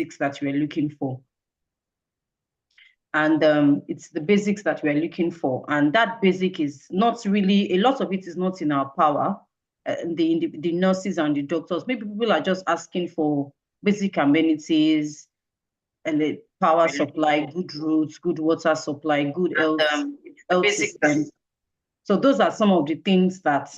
basics that we're looking for. And it's the basics that we're looking for. And that basic is not really, a lot of it is not in our power. The nurses and the doctors, maybe people are just asking for basic amenities and the power supply, good roads, good water supply, good health systems. So those are some of the things that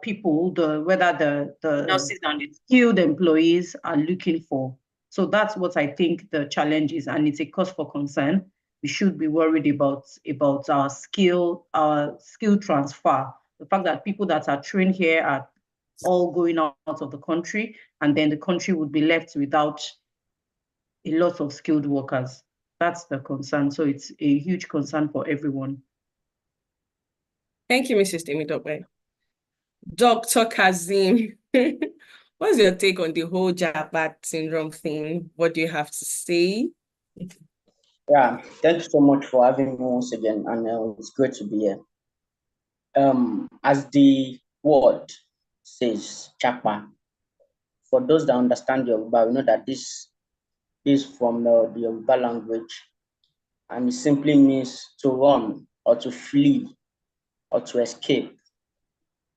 people, whether the nurses and the skilled employees are looking for. So that's what I think the challenge is, and it's a cause for concern. We should be worried about our skill transfer. The fact that people that are trained here are all going out of the country, and then the country would be left without a lot of skilled workers. That's the concern. So it's a huge concern for everyone. Thank you, Mrs. Temitope. Dr. Kazim, what's your take on the whole Jabat syndrome thing? What do you have to say? Yeah, thank you so much for having me once again, and it's great to be here. As the word says, Chapa, for those that understand Yoruba, we know that this is from the Yoruba language, and it simply means to run or to flee or to escape.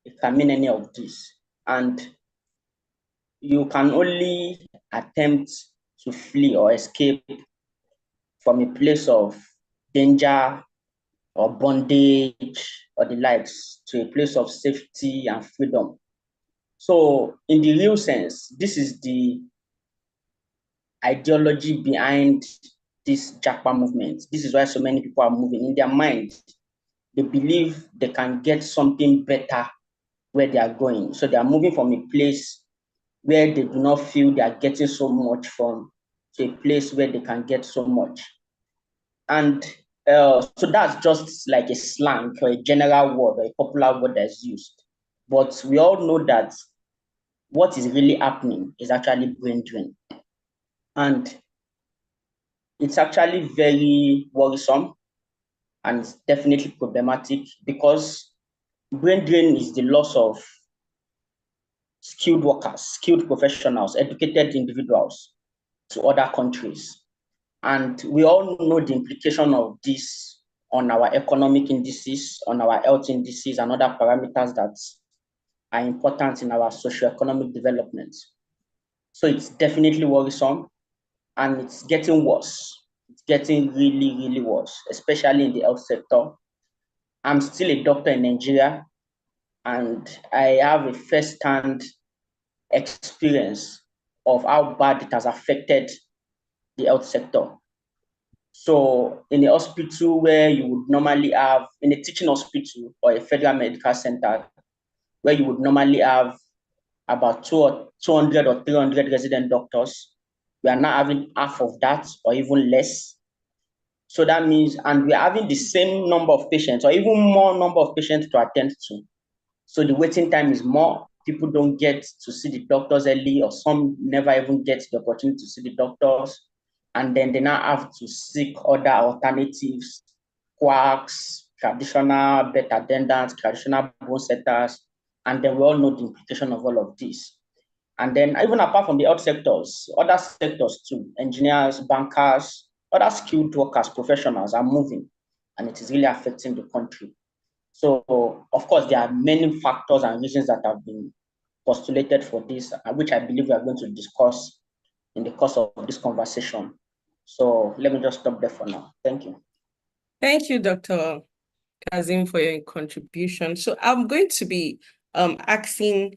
It can mean any of this. And you can only attempt to flee or escape from a place of danger or bondage or the likes to a place of safety and freedom. So in the real sense, this is the ideology behind this Japa movement. This is why so many people are moving. In their mind, they believe they can get something better where they are going. So they are moving from a place where they do not feel they are getting so much from to a place where they can get so much. And so that's just like a slang or a general word or a popular word that's used. But we all know that what is really happening is actually brain drain. And it's actually very worrisome and it's definitely problematic because brain drain is the loss of skilled workers, skilled professionals, educated individuals to other countries. And we all know the implication of this on our economic indices, on our health indices, and other parameters that are important in our socioeconomic development. So it's definitely worrisome, and it's getting worse. It's getting really, really worse, especially in the health sector. I'm still a doctor in Nigeria, and I have a first-hand experience of how bad it has affected the health sector. So in a hospital where you would normally have, in a teaching hospital or a federal medical center, where you would normally have about 200 or 300 resident doctors, we are now having half of that or even less. So that means, and we are having the same number of patients or even more number of patients to attend to. So the waiting time is more. People don't get to see the doctors early, or some never even get the opportunity to see the doctors. And then they now have to seek other alternatives, quacks, traditional bed attendants, traditional bone setters. And then we all know the implication of all of this. And then even apart from the health sectors, other sectors too, engineers, bankers, other skilled workers, professionals are moving, and it is really affecting the country. So, of course, there are many factors and reasons that have been postulated for this, which I believe we are going to discuss in the course of this conversation. So let me just stop there for now. Thank you. Thank you, Dr. Kazim, for your contribution. So I'm going to be asking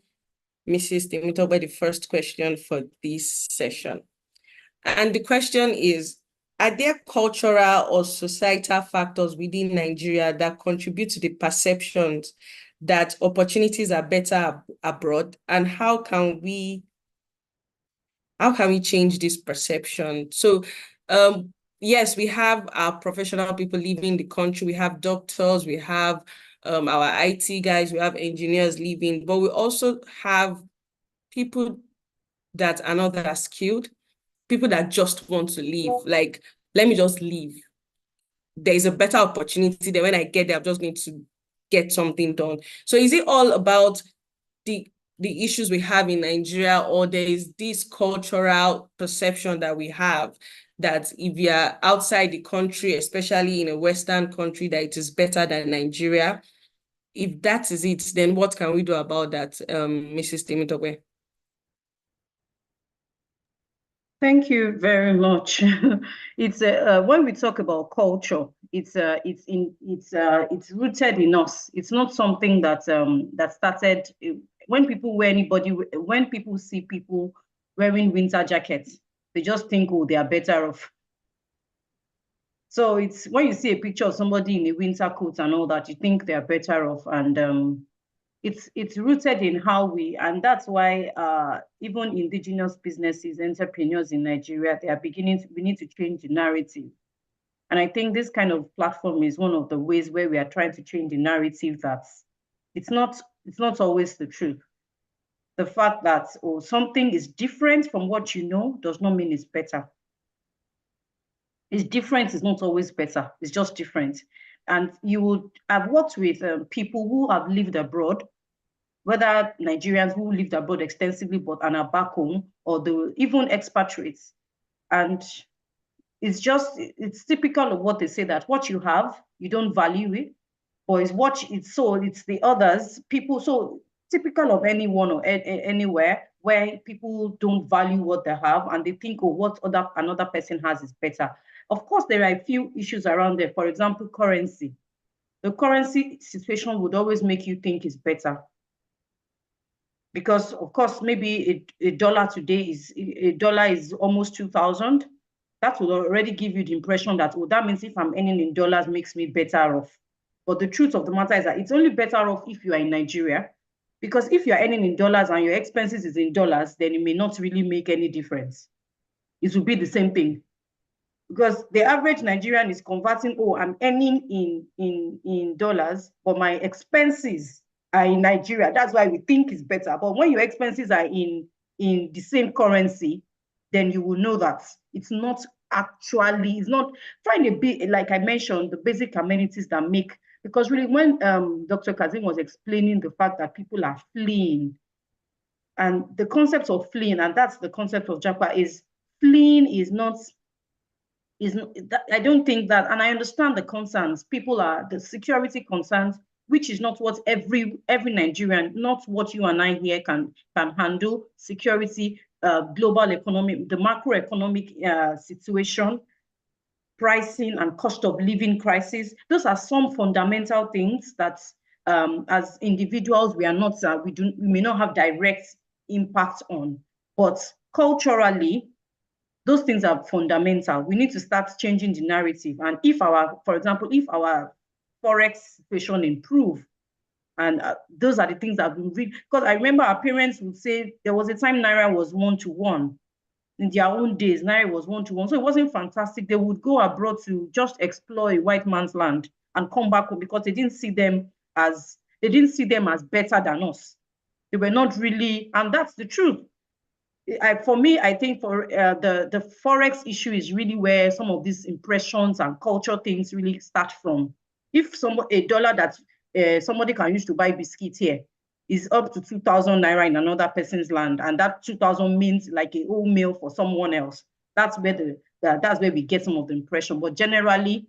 Mrs. Temitope the first question for this session. And the question is, are there cultural or societal factors within Nigeria that contribute to the perceptions that opportunities are better abroad? And how can we change this perception? So, yes, we have our professional people leaving the country. We have doctors, we have our IT guys, we have engineers leaving, but we also have people that are not that skilled, people that just want to leave. Like, let me just leave. There's a better opportunity that when I get there, I'm just going to get something done. So is it all about the the issues we have in Nigeria, or there is this cultural perception that we have that if you are outside the country, especially in a Western country, that it is better than Nigeria. If that is it, then what can we do about that, Mrs. Temitope? Thank you very much. It's when we talk about culture, it's rooted in us. It's not something that that started when people see people wearing winter jackets, they just think, oh, they are better off. So it's when you see a picture of somebody in a winter coat and all that, you think they are better off, and it's rooted in how we, and that's why even indigenous businesses, entrepreneurs in Nigeria, they are beginning to, we need to change the narrative. And I think this kind of platform is one of the ways where we are trying to change the narrative that it's not always the truth. The fact that something is different from what you know does not mean it's better. It's different, it's not always better, it's just different. And I've worked with people who have lived abroad, whether Nigerians who lived abroad extensively but are back home, or even expatriates. And it's typical of what they say, that what you have, you don't value it, or it's the others, people, so typical of anyone or anywhere where people don't value what they have and they think, oh, what another person has is better. Of course, there are a few issues around there. For example, currency. The currency situation would always make you think it's better. Because of course, maybe a dollar today is almost 2,000. That will already give you the impression that, oh, that means if I'm earning in dollars makes me better off. But the truth of the matter is that it's only better off if you are in Nigeria. Because if you're earning in dollars and your expenses is in dollars, then it may not really make any difference. It will be the same thing. Because the average Nigerian is converting, oh, I'm earning in dollars, but my expenses are in Nigeria. That's why we think it's better. But when your expenses are in the same currency, then you will know that it's not trying to be, like I mentioned, the basic amenities that make, because really when Dr. Kazim was explaining the fact that people are fleeing, and the concept of fleeing, and that's the concept of Japa, is fleeing I don't think that, and I understand the concerns. People are the security concerns, which is not what every Nigerian, not what you and I here can handle. Security, global economy, the macroeconomic situation, pricing and cost of living crisis. Those are some fundamental things that, as individuals, we may not have direct impact on, but culturally, those things are fundamental. We need to start changing the narrative. And for example, if our Forex situation improve, and those are the things that we read, because I remember our parents would say there was a time Naira was 1-to-1. In their own days, Naira was 1-to-1. So it wasn't fantastic. They would go abroad to just explore a white man's land and come back home because they didn't see them as better than us. They were not really, and that's the truth. For me, I think for the Forex issue is really where some of these impressions and culture things really start from. If a dollar that somebody can use to buy biscuits here is up to 2,000 Naira in another person's land, and that 2,000 means like a whole meal for someone else, that's where we get some of the impression. But generally,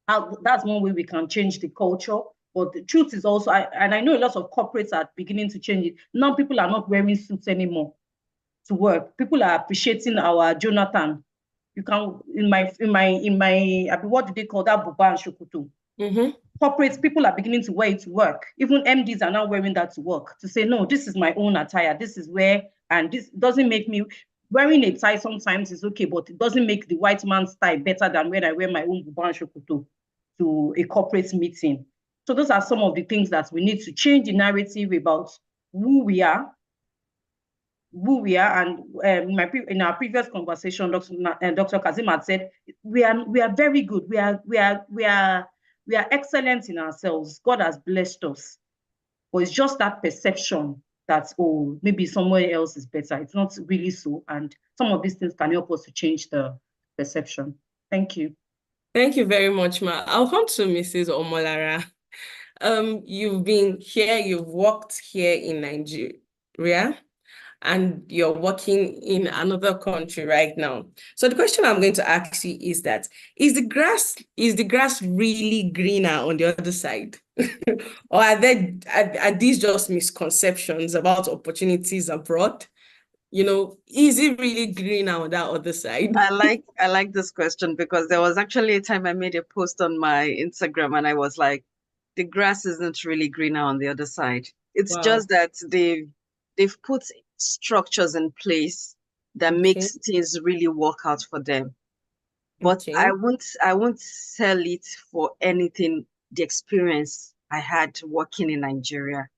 that's one way we can change the culture. But the truth is also, and I know a lot of corporates are beginning to change it. Now people are not wearing suits anymore to work. People are appreciating our Jonathan. You can, what do they call that, buba and shokoto? Mm-hmm. Corporates, people are beginning to wear it to work. Even MDs are now wearing that to work, to say, no, this is my own attire. This is where, and this doesn't make me, wearing a tie sometimes is okay, but it doesn't make the white man's tie better than when I wear my own buba and shokoto to a corporate meeting. So those are some of the things that we need to change the narrative about who we are. And in our previous conversation, Dr. Kazim had said we are very good. We are excellent in ourselves. God has blessed us, but it's just that perception that, oh, maybe somewhere else is better. It's not really so, and some of these things can help us to change the perception. Thank you. Thank you very much, Ma. I'll come to Mrs. Omolara. You've been here, you've worked here in Nigeria, and you're working in another country right now. So the question I'm going to ask you is that, is the grass really greener on the other side? Or are these just misconceptions about opportunities abroad? Is it really greener on that other side? I like this question because there was actually a time I made a post on my Instagram and I was like, the grass isn't really greener on the other side. It's just that they've put structures in place that makes things really work out for them. But I won't sell it for anything. The experience I had working in Nigeria,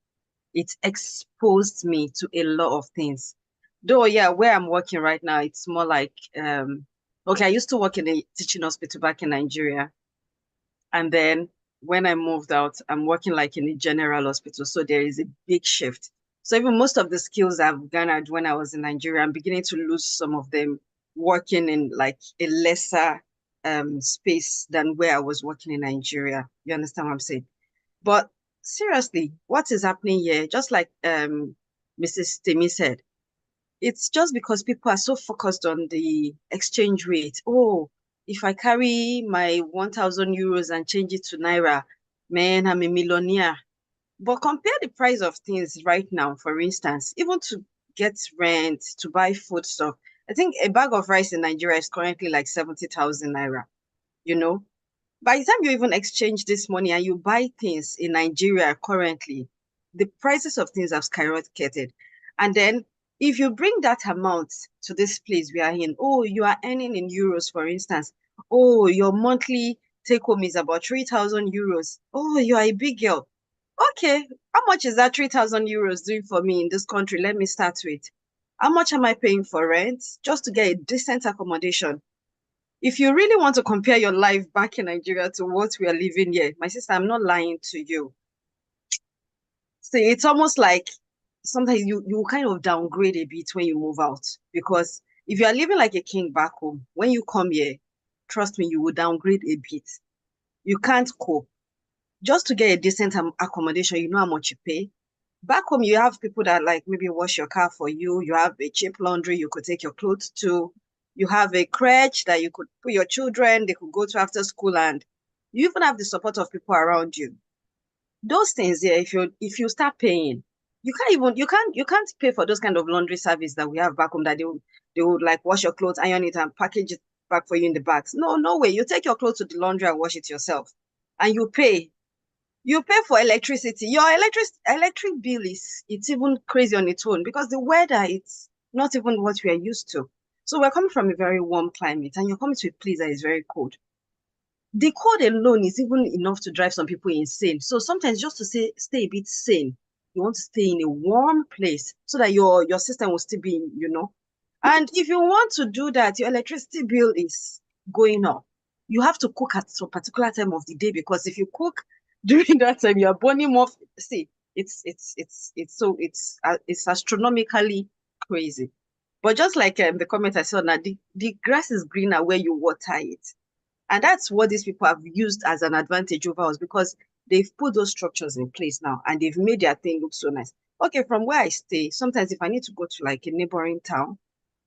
it exposed me to a lot of things. Though, yeah, where I'm working right now, it's more like, okay, I used to work in a teaching hospital back in Nigeria. And then when I moved out, I'm working like in a general hospital. So there is a big shift. So even most of the skills I've garnered when I was in Nigeria, I'm beginning to lose some of them working in like a lesser space than where I was working in Nigeria. You understand what I'm saying? But seriously, what is happening here? Just like Mrs. Temi said, it's just because people are so focused on the exchange rate. Oh, if I carry my 1,000 euros and change it to Naira, man, I'm a millionaire. But compare the price of things right now, for instance, even to get rent, to buy food stuff. I think a bag of rice in Nigeria is currently like 70,000 Naira, you know? By the time you even exchange this money and you buy things in Nigeria currently, the prices of things have skyrocketed. And then if you bring that amount to this place we are in, oh, you are earning in euros, for instance. Oh, your monthly take home is about 3,000 euros. Oh, you are a big girl. Okay, how much is that 3,000 euros doing for me in this country? Let me start with. How much am I paying for rent just to get a decent accommodation? If you really want to compare your life back in Nigeria to what we are living here, my sister, I'm not lying to you. See, it's almost like sometimes you kind of downgrade a bit when you move out, because if you are living like a king back home, when you come here, trust me, you will downgrade a bit. You can't cope. Just to get a decent accommodation, you know how much you pay. Back home, you have people that like maybe wash your car for you. You have a cheap laundry you could take your clothes to. You have a crèche that you could put your children, they could go to after school, and you even have the support of people around you. Those things here, if you start paying, you can't pay for those kind of laundry service that we have back home, that they would like wash your clothes, iron it, and package it back for you in the bags. No way. You take your clothes to the laundry and wash it yourself. And you pay. You pay for electricity. Your electric bill it's even crazy on its own, because the weather, it's not even what we are used to. So we're coming from a very warm climate and you're coming to a place that is very cold. The cold alone is even enough to drive some people insane. So sometimes just to stay a bit sane, you want to stay in a warm place so that your system will still be, And if you want to do that, your electricity bill is going up. You have to cook at some particular time of the day, because if you cook during that time, you are burning more. See, it's astronomically crazy. But just like the comment I saw now, the grass is greener where you water it. And that's what these people have used as an advantage over us, because they've put those structures in place now and they've made their thing look so nice. Okay, from where I stay, sometimes if I need to go to like a neighboring town,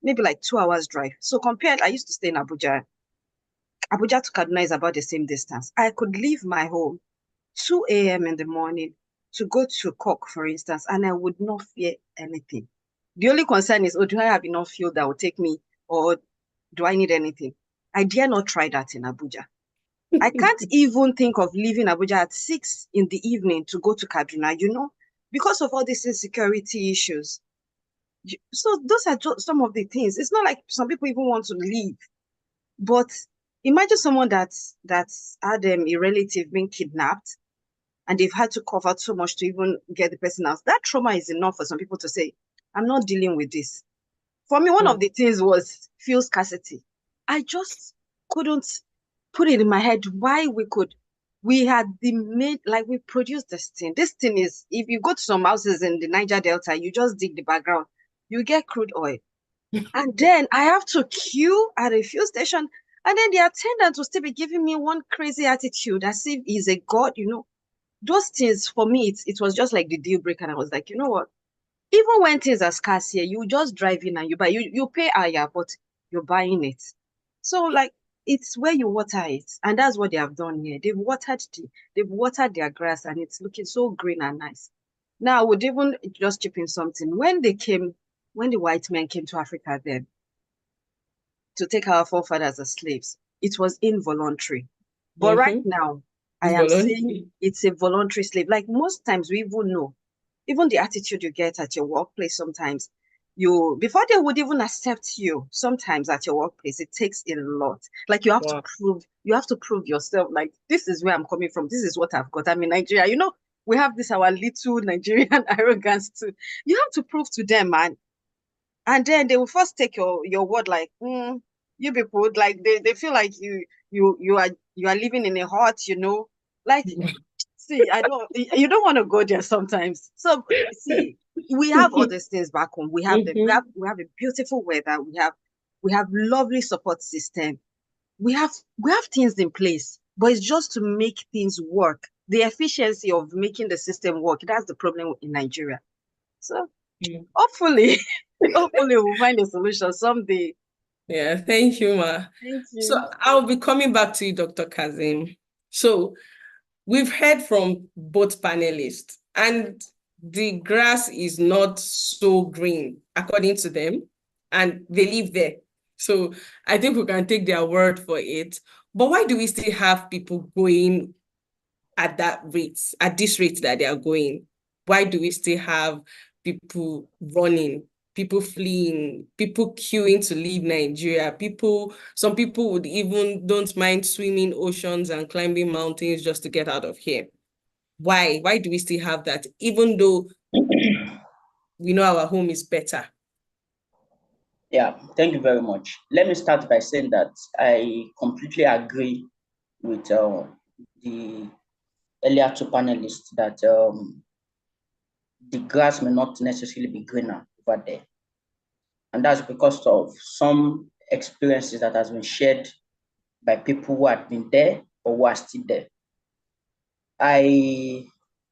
maybe like 2 hours drive. So compared, I used to stay in Abuja. Abuja to Kaduna is about the same distance. I could leave my home 2 a.m. in the morning to go to Cork, for instance, and I would not fear anything. The only concern is, do I have enough fuel that will take me, or do I need anything? I dare not try that in Abuja. I can't even think of leaving Abuja at 6 in the evening to go to Kaduna, because of all these insecurity issues. So those are just some of the things. It's not like some people even want to leave. But imagine someone that's had a relative being kidnapped and they've had to cover so much to even get the person out. That trauma is enough for some people to say, I'm not dealing with this. For me, one of the things was fuel scarcity. I just couldn't put it in my head why we produced this thing. This thing is, if you go to some houses in the Niger Delta, you just dig the background, you get crude oil. And then I have to queue at a fuel station, and then the attendant will still be giving me one crazy attitude as if he's a god, those things for me, it was just like the deal breaker. And I was like, you know what? Even when things are scarce here, you just drive in and you buy. You pay higher, but you're buying it. So like it's where you water it, and that's what they have done here. They've watered their grass, and it's looking so green and nice. Now I would even just chip in something. When the white men came to Africa then to take our forefathers as slaves, it was involuntary. But right now, I am saying it's a voluntary slave. Like most times we even know, even the attitude you get at your workplace sometimes, before they would even accept you, sometimes at your workplace, it takes a lot. Like you have to prove yourself. Like, this is where I'm coming from. This is what I've got. I'm in Nigeria. You know, we have this our little Nigerian arrogance too. You have to prove to them, man. And then they will first take your word like, you people, like they feel like you are living in a hut, you know. Like, see, you don't want to go there sometimes. So see, we have all these things back home. We have we have a beautiful weather. We have lovely support system. We have things in place, but it's just to make things work. The efficiency of making the system work, that's the problem in Nigeria. So hopefully we'll find a solution someday. Yeah, thank you, Ma. Thank you. So I'll be coming back to you, Dr. Kazim. So we've heard from both panelists, and the grass is not so green, according to them, and they live there. So I think we can take their word for it. But why do we still have people going at this rate that they are going? Why do we still have people running, people fleeing, people queuing to leave Nigeria? Some people would even don't mind swimming oceans and climbing mountains just to get out of here. Why? Why do we still have that, even though we know our home is better? Yeah, thank you very much. Let me start by saying that I completely agree with the earlier two panelists that the grass may not necessarily be greener over there. And that's because of some experiences that has been shared by people who had been there or who are still there. I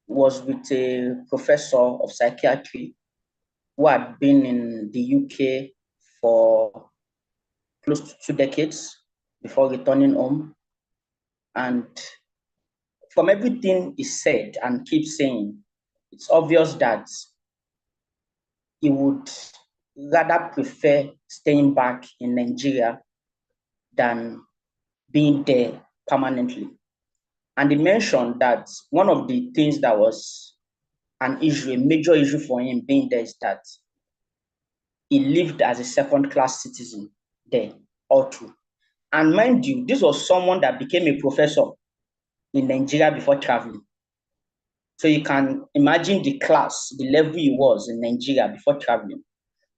was with a professor of psychiatry who had been in the UK for close to 2 decades before returning home. And from everything he said and keeps saying, it's obvious that he would rather prefer staying back in Nigeria than being there permanently. And he mentioned that one of the things that was an issue, a major issue for him being there, is that he lived as a second-class citizen there all through. And mind you, this was someone that became a professor in Nigeria before traveling. So you can imagine the class, the level he was in Nigeria before traveling,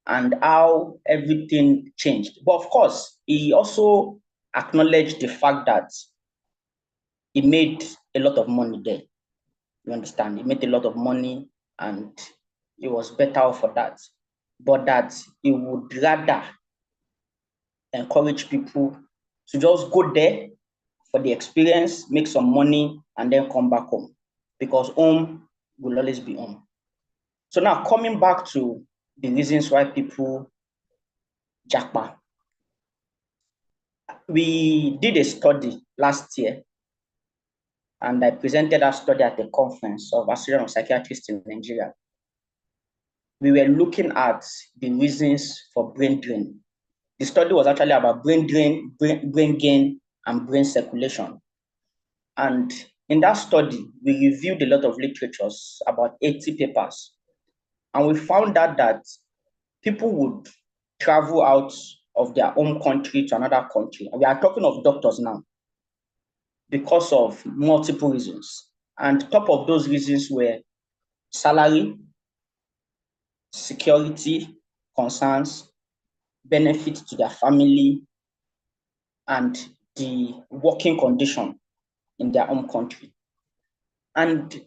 and how everything changed. But of course, he also acknowledged the fact that he made a lot of money there. You understand? He made a lot of money and he was better off for that. But that he would rather encourage people to just go there for the experience, make some money, and then come back home. Because home will always be home. So now coming back to the reasons why people japa. We did a study last year, and I presented that study at a conference of Association of Psychiatrists in Nigeria. We were looking at the reasons for brain drain. The study was actually about brain drain, brain gain, and brain circulation. And in that study, we reviewed a lot of literatures, about 80 papers. And we found out that people would travel out of their home country to another country. And we are talking of doctors now, because of multiple reasons. And top of those reasons were salary, security concerns, benefits to their family, and the working condition in their home country. And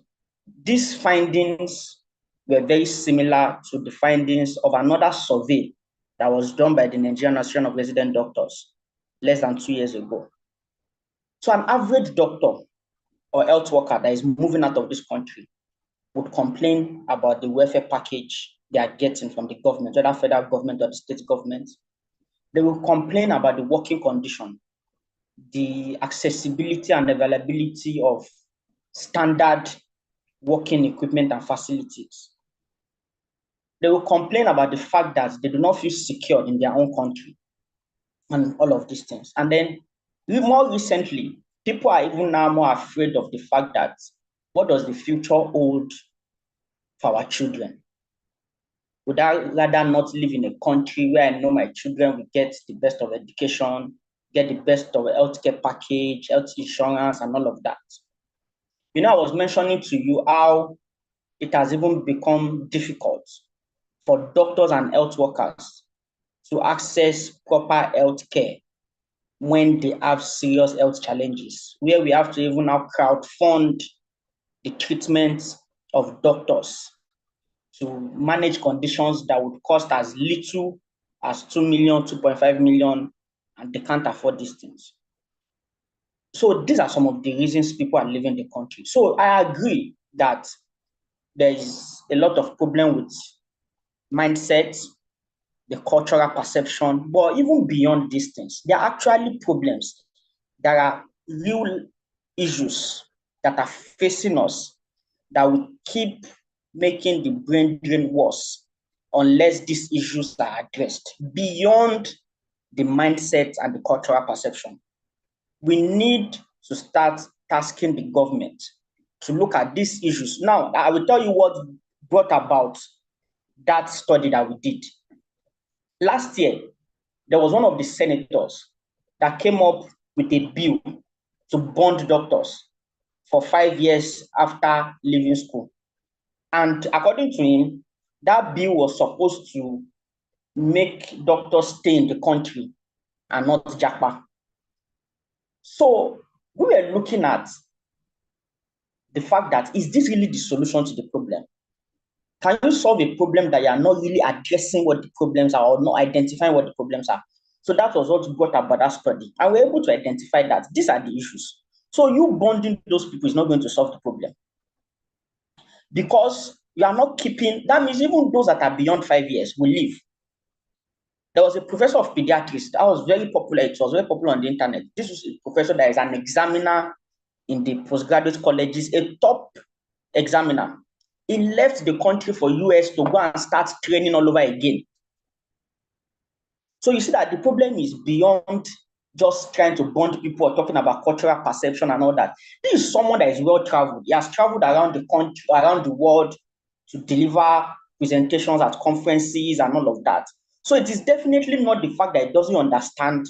these findings were very similar to the findings of another survey that was done by the Nigerian Association of Resident Doctors less than 2 years ago. So an average doctor or health worker that is moving out of this country would complain about the welfare package they are getting from the government, whether federal government or the state government. They will complain about the working condition, the accessibility and availability of standard working equipment and facilities. They will complain about the fact that they do not feel secure in their own country and all of these things. And then more recently, people are even now more afraid of the fact that what does the future hold for our children? Would I rather not live in a country where I know my children will get the best of education, get the best of a healthcare package, health insurance, and all of that? You know, I was mentioning to you how it has even become difficult for doctors and health workers to access proper health care when they have serious health challenges, where we have to even now crowdfund the treatment of doctors to manage conditions that would cost as little as 2 million, 2.5 million, and they can't afford these things. So these are some of the reasons people are leaving the country. So I agree that there is a lot of problem with mindset, the cultural perception, but even beyond these things, there are actually problems. There are real issues that are facing us that will keep making the brain drain worse unless these issues are addressed beyond the mindset and the cultural perception. We need to start tasking the government to look at these issues. Now, I will tell you what brought about that study that we did. Last year, there was one of the senators that came up with a bill to bond doctors for 5 years after leaving school. And according to him, that bill was supposed to make doctors stay in the country and not japa. So we were looking at the fact that, is this really the solution to the problem? Can you solve a problem that you are not really addressing what the problems are or not identifying what the problems are? So that was what brought about that study. And we were able to identify that these are the issues. So you bonding those people is not going to solve the problem. Because you are not keeping, that means even those that are beyond 5 years will leave. There was a professor of pediatrics that was very popular. It was very popular on the internet. This was a professor that is an examiner in the postgraduate colleges, a top examiner. He left the country for US to go and start training all over again. So you see that the problem is beyond just trying to bond people or talking about cultural perception and all that. This is someone that is well-traveled. He has traveled around the country, around the world to deliver presentations at conferences and all of that. So it is definitely not the fact that he doesn't understand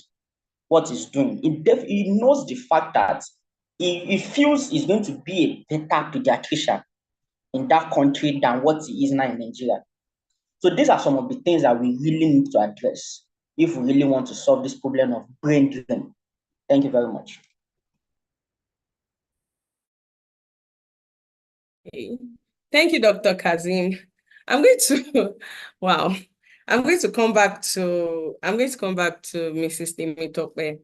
what he's doing. He knows the fact that he feels he's going to be a better pediatrician in that country than what he is now in Nigeria. So these are some of the things that we really need to address if we really want to solve this problem of brain drain. Thank you very much. Okay. Thank you, Dr. Kazim. I'm going to, wow. I'm going to come back to Mrs. Temitope.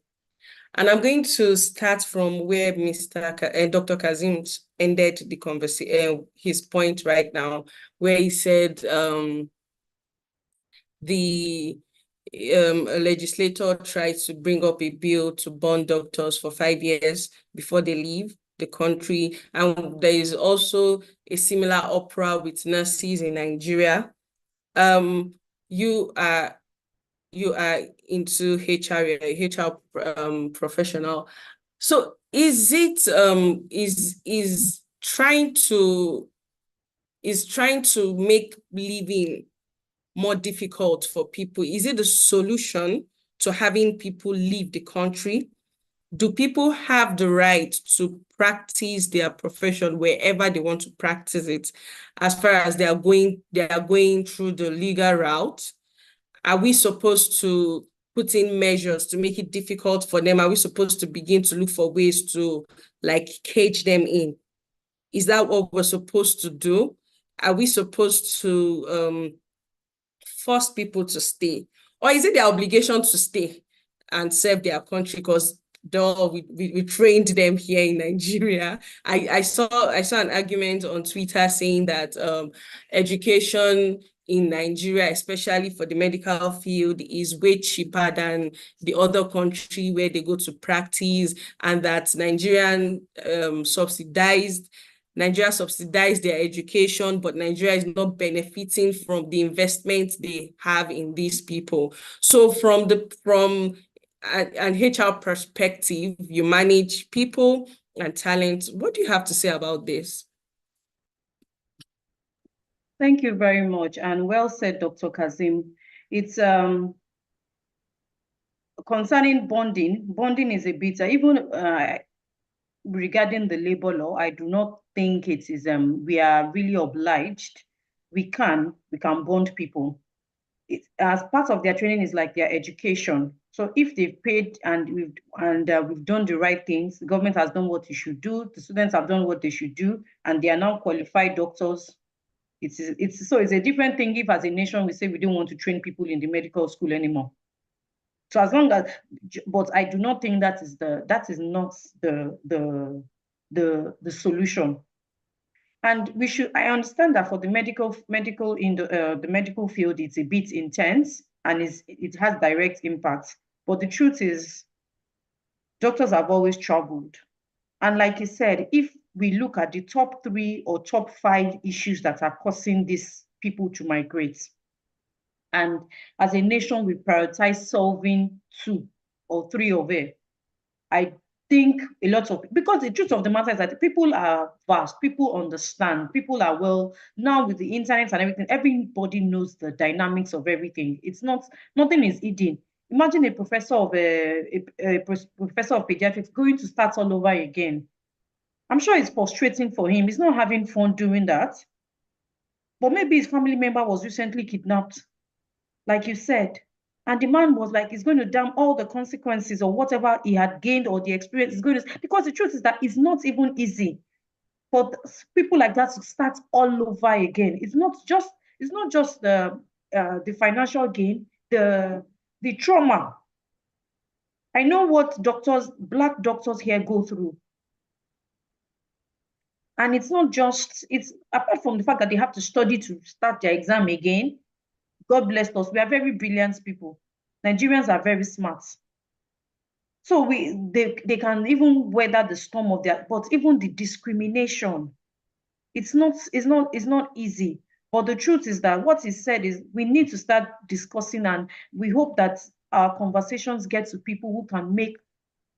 And I'm going to start from where Dr. Kazim ended the conversation, his point right now, where he said the legislator tried to bring up a bill to bond doctors for 5 years before they leave the country. And there is also a similar opera with nurses in Nigeria. You are into HR, you're a HR professional. So is it is trying to make living more difficult for people? Is it the solution to having people leave the country? Do people have the right to practice their profession wherever they want to practice it, as far as they are going through the legal route? Are we supposed to put in measures to make it difficult for them? Are we supposed to begin to look for ways to like cage them in? Is that what we're supposed to do? Are we supposed to force people to stay? Or is it their obligation to stay and serve their country because we trained them here in Nigeria. I saw an argument on Twitter saying that education in Nigeria, especially for the medical field, is way cheaper than the other country where they go to practice, and that Nigeria subsidized their education, but Nigeria is not benefiting from the investment they have in these people. So from an HR perspective, you manage people and talent. What do you have to say about this? Thank you very much, and well said, Dr. Kazim. It's concerning bonding. Bonding is a bit even regarding the labor law. I do not think it is. We are really obliged. We can bond people. As part of their training is like their education. So if they've paid and we've done the right things, the government has done what it should do, the students have done what they should do, and they are now qualified doctors. It's a different thing if as a nation we say we don't want to train people in the medical school anymore. So as long as, but I do not think that is not the solution. And I understand that for the medical field, it's a bit intense and it has direct impact. But the truth is, doctors have always traveled. And like you said, if we look at the top 3 or top 5 issues that are causing these people to migrate, and as a nation, we prioritize solving 2 or 3 of it, I think because the truth of the matter is that people are vast, people understand, people are now with the internet and everything, everybody knows the dynamics of everything. Nothing is hidden. Imagine a professor of pediatrics going to start all over again. I'm sure it's frustrating for him. He's not having fun doing that. But maybe his family member was recently kidnapped, like you said. And the man was like, he's going to damn all the consequences or whatever he had gained or the experience is going to, because the truth is that it's not even easy for people like that to start all over again. It's not just the financial gain, the trauma. I know what Black doctors here go through. And it's apart from the fact that they have to study to start their exam again. God bless us. We are very brilliant people. Nigerians are very smart. So they can even weather the storm of but even the discrimination, it's not easy. But the truth is that what is said is we need to start discussing, and we hope that our conversations get to people who can make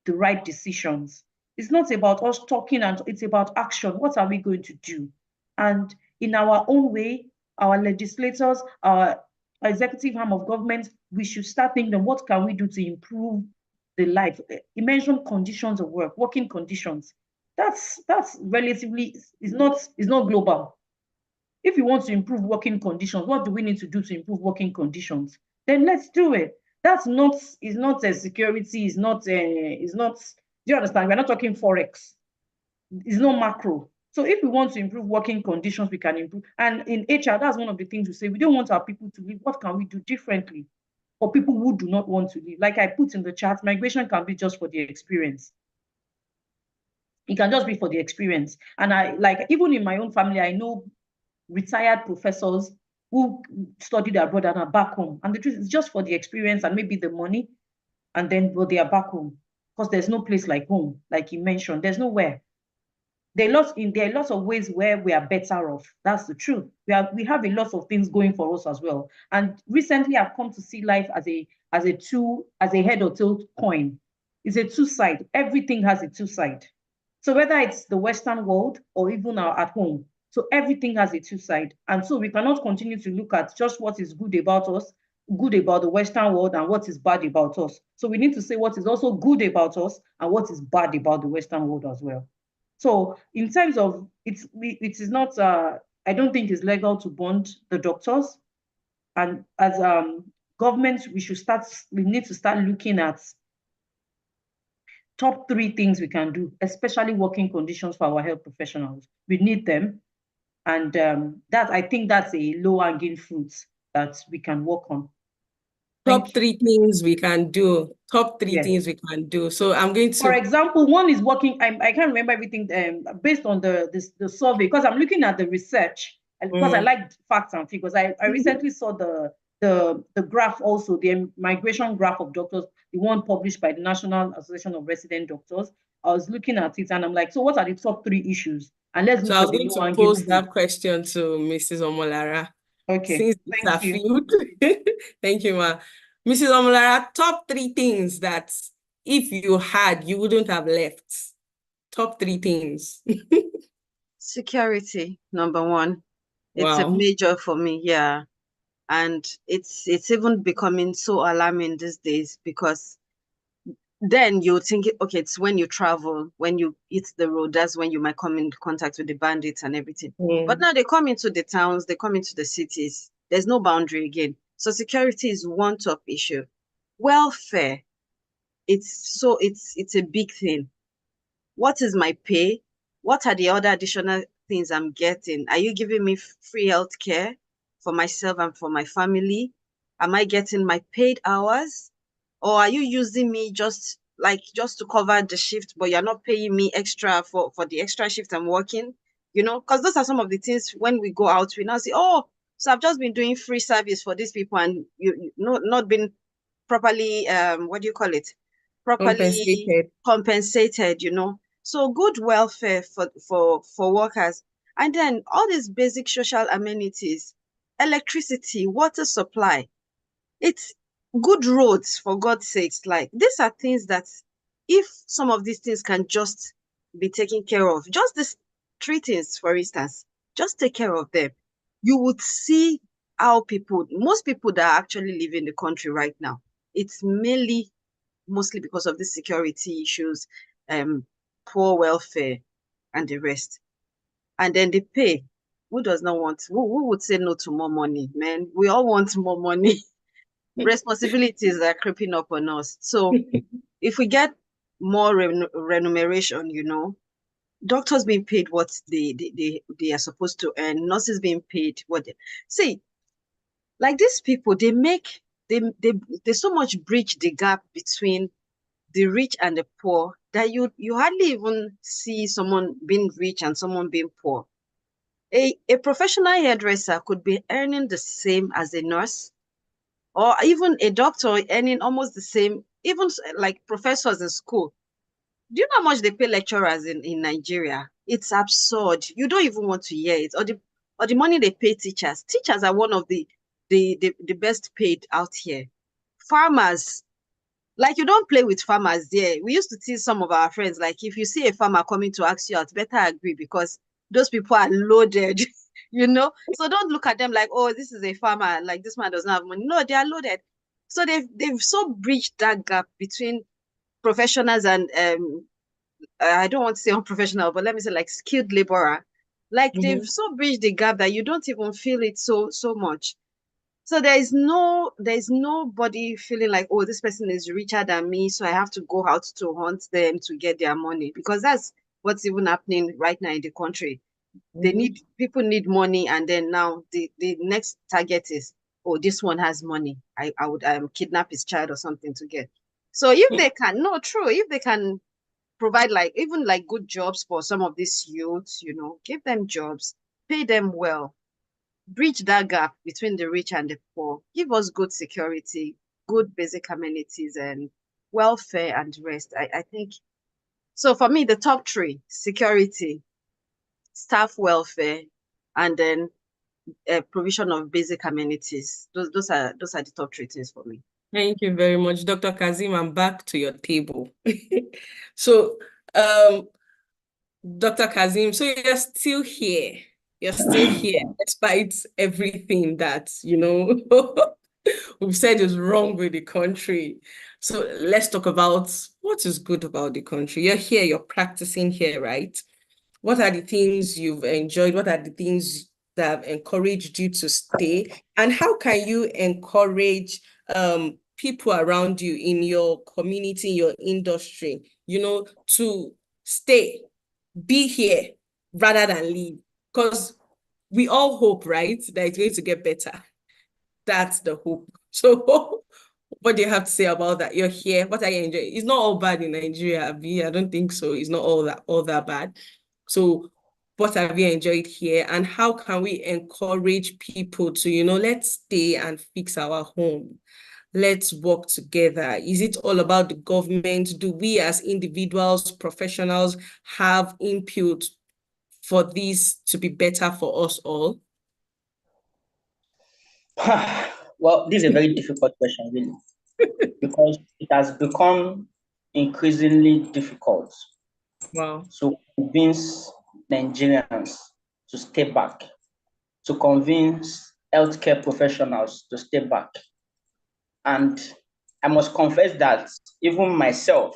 the right decisions. It's not about us talking, and it's about action. What are we going to do? And in our own way, our legislators, our executive arm of government, we should start thinking, what can we do to improve the life? You mentioned conditions of work, working conditions. That's relatively, is not global. If you want to improve working conditions, what do we need to do to improve working conditions? Then let's do it. It's not a security, do you understand? We're not talking Forex. It's not macro. So if we want to improve working conditions, we can improve. And in HR, that's one of the things we say. We don't want our people to leave. What can we do differently for people who do not want to leave? Like I put in the chat, migration can be just for the experience. It can just be for the experience. And even in my own family, I know retired professors who studied abroad and are back home. And the truth is just for the experience and maybe the money. And then they are back home. Because there's no place like home, like you mentioned. There's nowhere. There are lots of ways where we are better off. That's the truth. We have a lot of things going for us as well. And recently I've come to see life as a head or tail coin. It's a two-side. Everything has a two-side. So whether it's the Western world or even at home, so everything has a two-side. And so we cannot continue to look at just what is good about us, good about the Western world, and what is bad about us. So we need to say what is also good about us and what is bad about the Western world as well. So in terms of, it is not, I don't think it's legal to bond the doctors. And as government, we need to start looking at top 3 things we can do, especially working conditions for our health professionals. We need them. And I think that's a low-hanging fruit that we can work on. Top three things we can do. Top three Yes. things we can do. So I'm going to. For example, one is working. I can't remember everything based on the survey, because I'm looking at the research, and because I like facts and figures. I recently saw the graph, also the migration graph of doctors, the one published by the National Association of Resident Doctors. I was looking at it and I'm like, so what are the top 3 issues? And let's So look I was for the going low to hanging pose fruit. that question to Mrs. Omolara. Okay. Since it's Thank a you. field. Thank you, ma. Mrs. Omolara, top 3 things that if you had, you wouldn't have left. Top 3 things. Security, number one. It's a Wow. major for me, yeah. And it's even becoming so alarming these days, because then you think, okay, it's when you travel, when you hit the road, that's when you might come in contact with the bandits and everything. But now they come into the towns, they come into the cities. There's no boundary again. So security is one top issue. Welfare, it's a big thing. What is my pay? What are the other additional things I'm getting? Are you giving me free health care for myself and for my family? Am I getting my paid hours? Or are you using me just to cover the shift, but you're not paying me extra for the extra shift I'm working? Because those are some of the things when we go out, we now say, oh, so I've just been doing free service for these people, and not been properly, what do you call it? Properly compensated, So good welfare for workers. And then all these basic social amenities, electricity, water supply, it's good roads, for God's sakes. Like, these are things that, if some of these things can just be taken care of, just these 3 things, for instance, just take care of them, you would see how most people that are actually living in the country right now, it's mostly because of the security issues, poor welfare, and the rest. And then the pay. Who does not want? Who would say no to more money, man? We all want more money. Responsibilities are creeping up on us. So if we get more remuneration, doctors being paid what they are supposed to earn, nurses being paid what they see. Like, these people, they so much bridge the gap between the rich and the poor that you hardly even see someone being rich and someone being poor. A professional hairdresser could be earning the same as a nurse, or even a doctor earning almost the same, even like professors in school. Do you know how much they pay lecturers in Nigeria? It's absurd. You don't even want to hear it. Or the money they pay teachers. Teachers are one of the best paid out here. Farmers, like, you don't play with farmers there. We used to tease some of our friends, like, if you see a farmer coming to ask you out, better agree, because those people are loaded, So don't look at them like, oh, this is a farmer, like, this man doesn't have money. No, they are loaded. So they've so bridged that gap between professionals and I don't want to say unprofessional, but let me say, like, skilled laborer. Like, they've so bridged the gap that you don't even feel it so much. So there's nobody feeling like, oh, this person is richer than me, so I have to go out to hunt them to get their money, because that's what's even happening right now in the country. People need money, and then now the next target is, oh, this one has money. I would kidnap his child or something to get. So if they can provide, like, even like good jobs for some of these youths, give them jobs, pay them well, bridge that gap between the rich and the poor, give us good security, good basic amenities, and welfare and rest. I think so. For me, the top 3: security, staff welfare, and then provision of basic amenities. Those are the top 3 things for me. Thank you very much, Dr. Kazim. I'm back to your table. So, Dr. Kazim, so you're still here. You're still here despite everything that, we've said is wrong with the country. So let's talk about what is good about the country. You're here, you're practicing here, right? What are the things you've enjoyed? What are the things that have encouraged you to stay? And how can you encourage people around you in your community, in your industry, to stay, be here rather than leave? Because we all hope, right, that it's going to get better. That's the hope. So What do you have to say about that? You're here. What are you enjoying? It's not all bad in Nigeria, Abi. I don't think so. It's not all that bad. So what have you enjoyed here? And how can we encourage people to, let's stay and fix our home? Let's work together. Is it all about the government? Do we as individuals, professionals have input for this to be better for us all? Well, this is a very difficult question, really, because it has become increasingly difficult to convince Nigerians to stay back, to convince healthcare professionals to stay back. And I must confess that even myself,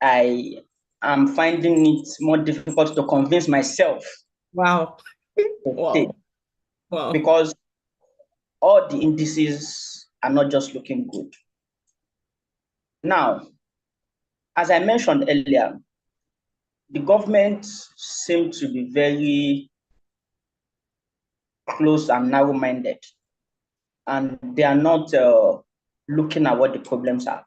I am finding it more difficult to convince myself. Wow. To stay, Wow. because all the indices are not just looking good. Now, as I mentioned earlier, the government seem to be very close and narrow-minded, and they are not looking at what the problems are.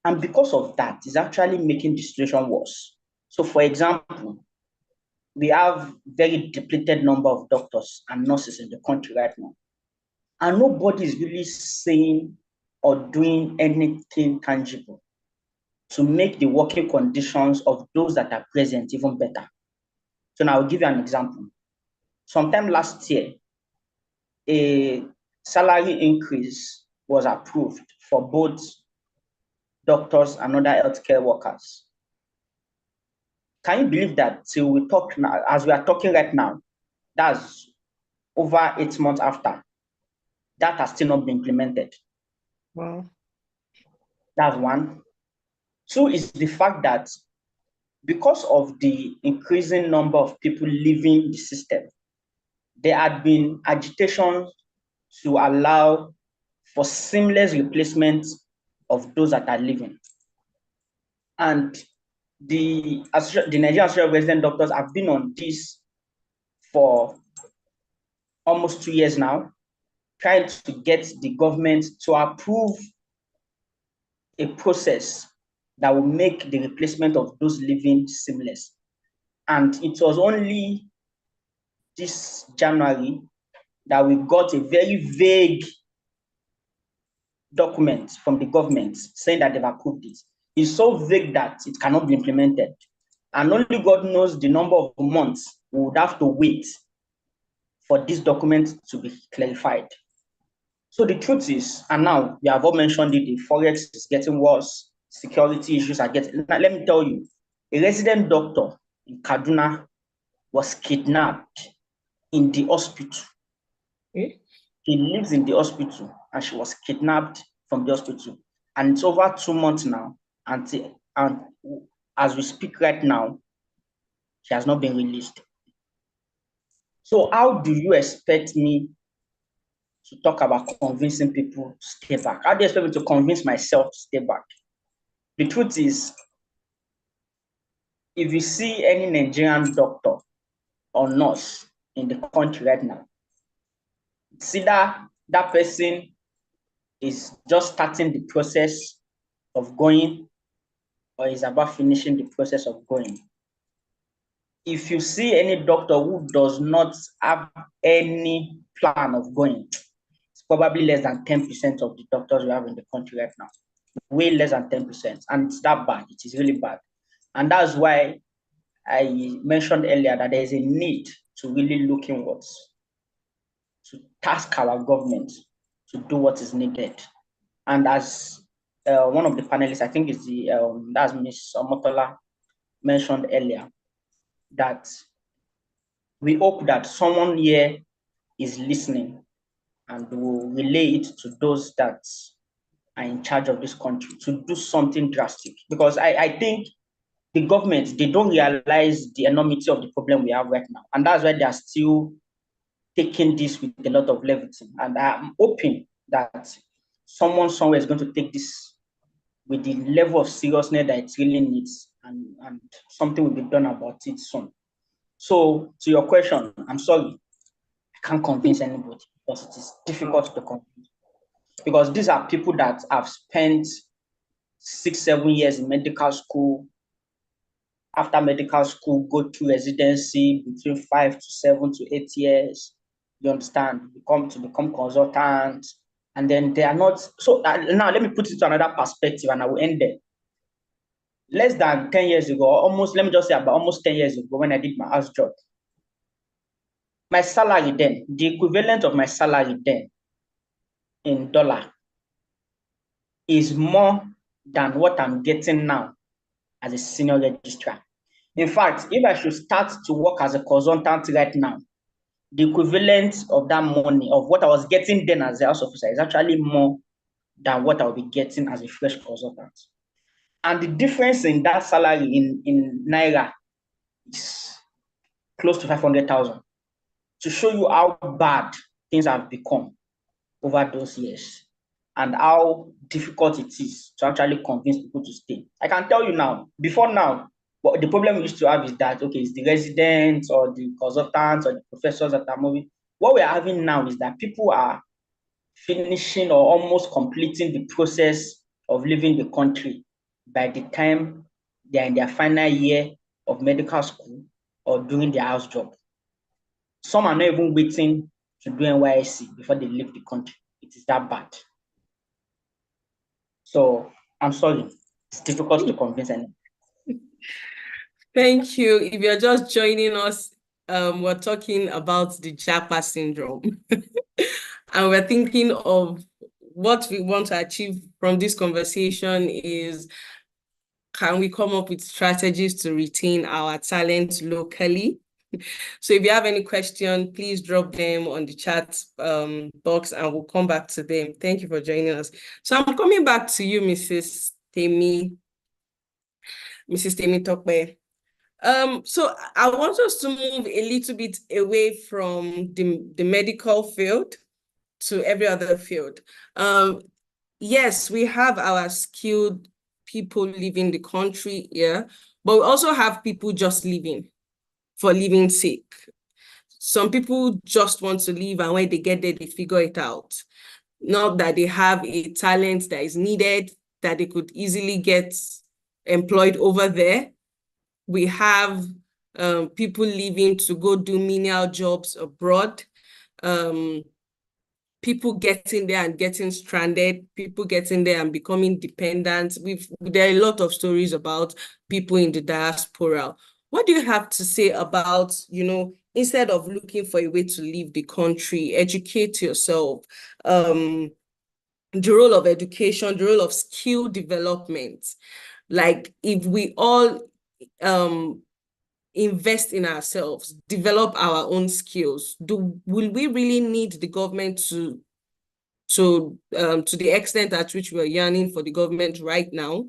And because of that, it's actually making the situation worse. So, for example, we have very depleted number of doctors and nurses in the country right now. And nobody is really saying or doing anything tangible to make the working conditions of those that are present even better. So now I'll give you an example. Sometime last year, a salary increase was approved for both doctors and other healthcare workers. Can you believe that till we talk now, as we are talking right now, that's over 8 months after, that has still not been implemented? Wow. That's one. Two is the fact that because of the increasing number of people leaving the system, there had been agitation to allow for seamless replacement of those that are leaving. And the Nigerian Association of Resident Doctors have been on this for almost 2 years now, trying to get the government to approve a process that will make the replacement of those leaving seamless. And it was only this January that we got a very vague document from the government saying that they've approved it. It's so vague that it cannot be implemented. And only God knows the number of months we would have to wait for this document to be clarified. So the truth is, and now we have all mentioned it, the forex is getting worse, security issues are getting. Now, let me tell you, a resident doctor in Kaduna was kidnapped in the hospital. He lives in the hospital, and she was kidnapped from the hospital. And it's over 2 months now, and as we speak right now, she has not been released. So how do you expect me to talk about convincing people to stay back? How do you expect me to convince myself to stay back? The truth is, if you see any Nigerian doctor or nurse in the country right now, see that person is just starting the process of going or is about finishing the process of going. If you see any doctor who does not have any plan of going, it's probably less than 10% of the doctors we have in the country right now. Way less than 10%. And it's that bad. It is really bad. And that's why I mentioned earlier that there is a need to really look inwards, to task our government to do what is needed. And as one of the panelists, I think is that's Ms. Omotola, mentioned earlier, that we hope that someone here is listening and will relay it to those that are in charge of this country to do something drastic. Because I think the government, they don't realize the enormity of the problem we have right now. And that's why they are still taking this with a lot of levity. And I'm hoping that someone somewhere is going to take this with the level of seriousness that it really needs, and something will be done about it soon. So to your question, I'm sorry, I can't convince anybody because it is difficult to convince. because these are people that have spent 6, 7 years in medical school. After medical school, go through residency between 5 to 7 to 8 years. You understand? Become consultants, and then they are not. So now let me put it to another perspective, and I will end there. Less than 10 years ago, almost, let me just say about almost 10 years ago, when I did my house job, my salary then, the equivalent of my salary then in dollar is more than what I'm getting now as a senior registrar. In fact, if I should start to work as a consultant right now, the equivalent of that money, of what I was getting then as a house officer, is actually more than what I'll be getting as a fresh consultant. And the difference in that salary in Naira is close to 500,000, to show you how bad things have become over those years and how difficult it is to actually convince people to stay. I can tell you now, before now, what the problem we used to have is that, okay, it's the residents or the consultants or the professors that are moving. What we're having now is that people are finishing or almost completing the process of leaving the country by the time they're in their final year of medical school or doing their house job. Some are not even waiting to do NYSC before they leave the country. It is that bad. So I'm sorry, it's difficult to convince anyone. Thank you. If you're just joining us, we're talking about the Japa syndrome. And we're thinking of what we want to achieve from this conversation is, can we come up with strategies to retain our talent locally? So if you have any question, please drop them on the chat box and we'll come back to them. Thank you for joining us. So I'm coming back to you, Mrs. Temi Tokwe. So I want us to move a little bit away from the medical field to every other field. Yes, we have our skilled people leaving the country here, but we also have people just leaving for living's sake. Some people just want to leave, and when they get there, they figure it out. Not that they have a talent that is needed, that they could easily get employed over there. We have people leaving to go do menial jobs abroad. People getting there and getting stranded, people getting there and becoming dependent. There are a lot of stories about people in the diaspora. What do you have to say about, instead of looking for a way to leave the country, educate yourself, the role of education, the role of skill development? Like, if we all invest in ourselves, develop our own skills, will we really need the government to the extent at which we're yearning for the government right now?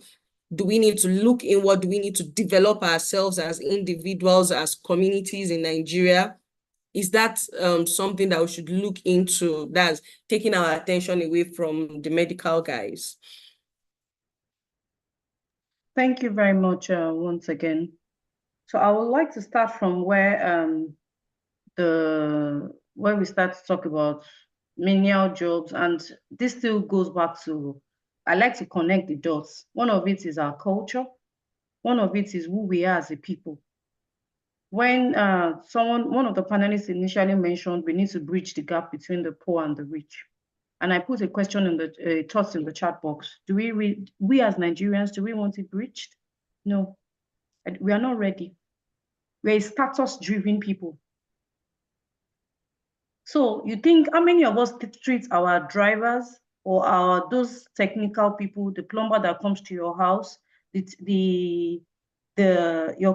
Do we need to look inward? Do we need to develop ourselves as individuals, as communities in Nigeria? Is that something that we should look into, that's taking our attention away from the medical guys? Thank you very much once again. So I would like to start from where we start to talk about menial jobs, and this still goes back to, I like to connect the dots. One of it is our culture. One of it is who we are as a people. When one of the panelists initially mentioned we need to bridge the gap between the poor and the rich, and I put a question in the thoughts in the chat box. Do we as Nigerians, do we want it bridged? No, we are not ready. We're a status-driven people. So you think, how many of us treat our drivers or those technical people, the plumber that comes to your house, your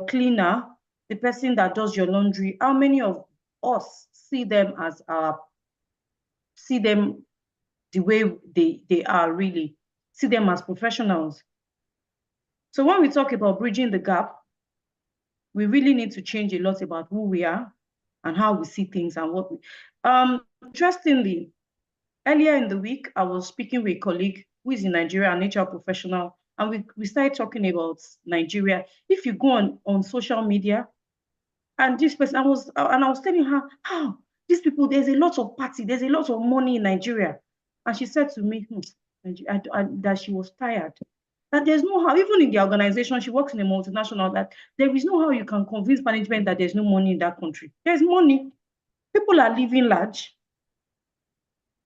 cleaner, the person that does your laundry, how many of us see them the way they are really, see them as professionals? So when we talk about bridging the gap, we really need to change a lot about who we are and how we see things and what we... Interestingly, earlier in the week, I was speaking with a colleague who is in Nigeria, an HR professional, and we started talking about Nigeria. If you go on social media, and this person, I was telling her, how these people, there's a lot of party, there's a lot of money in Nigeria. And she said to me, that she was tired. That there's no how, even in the organization, she works in a multinational, that there is no how you can convince management that there's no money in that country. There's money. People are living large.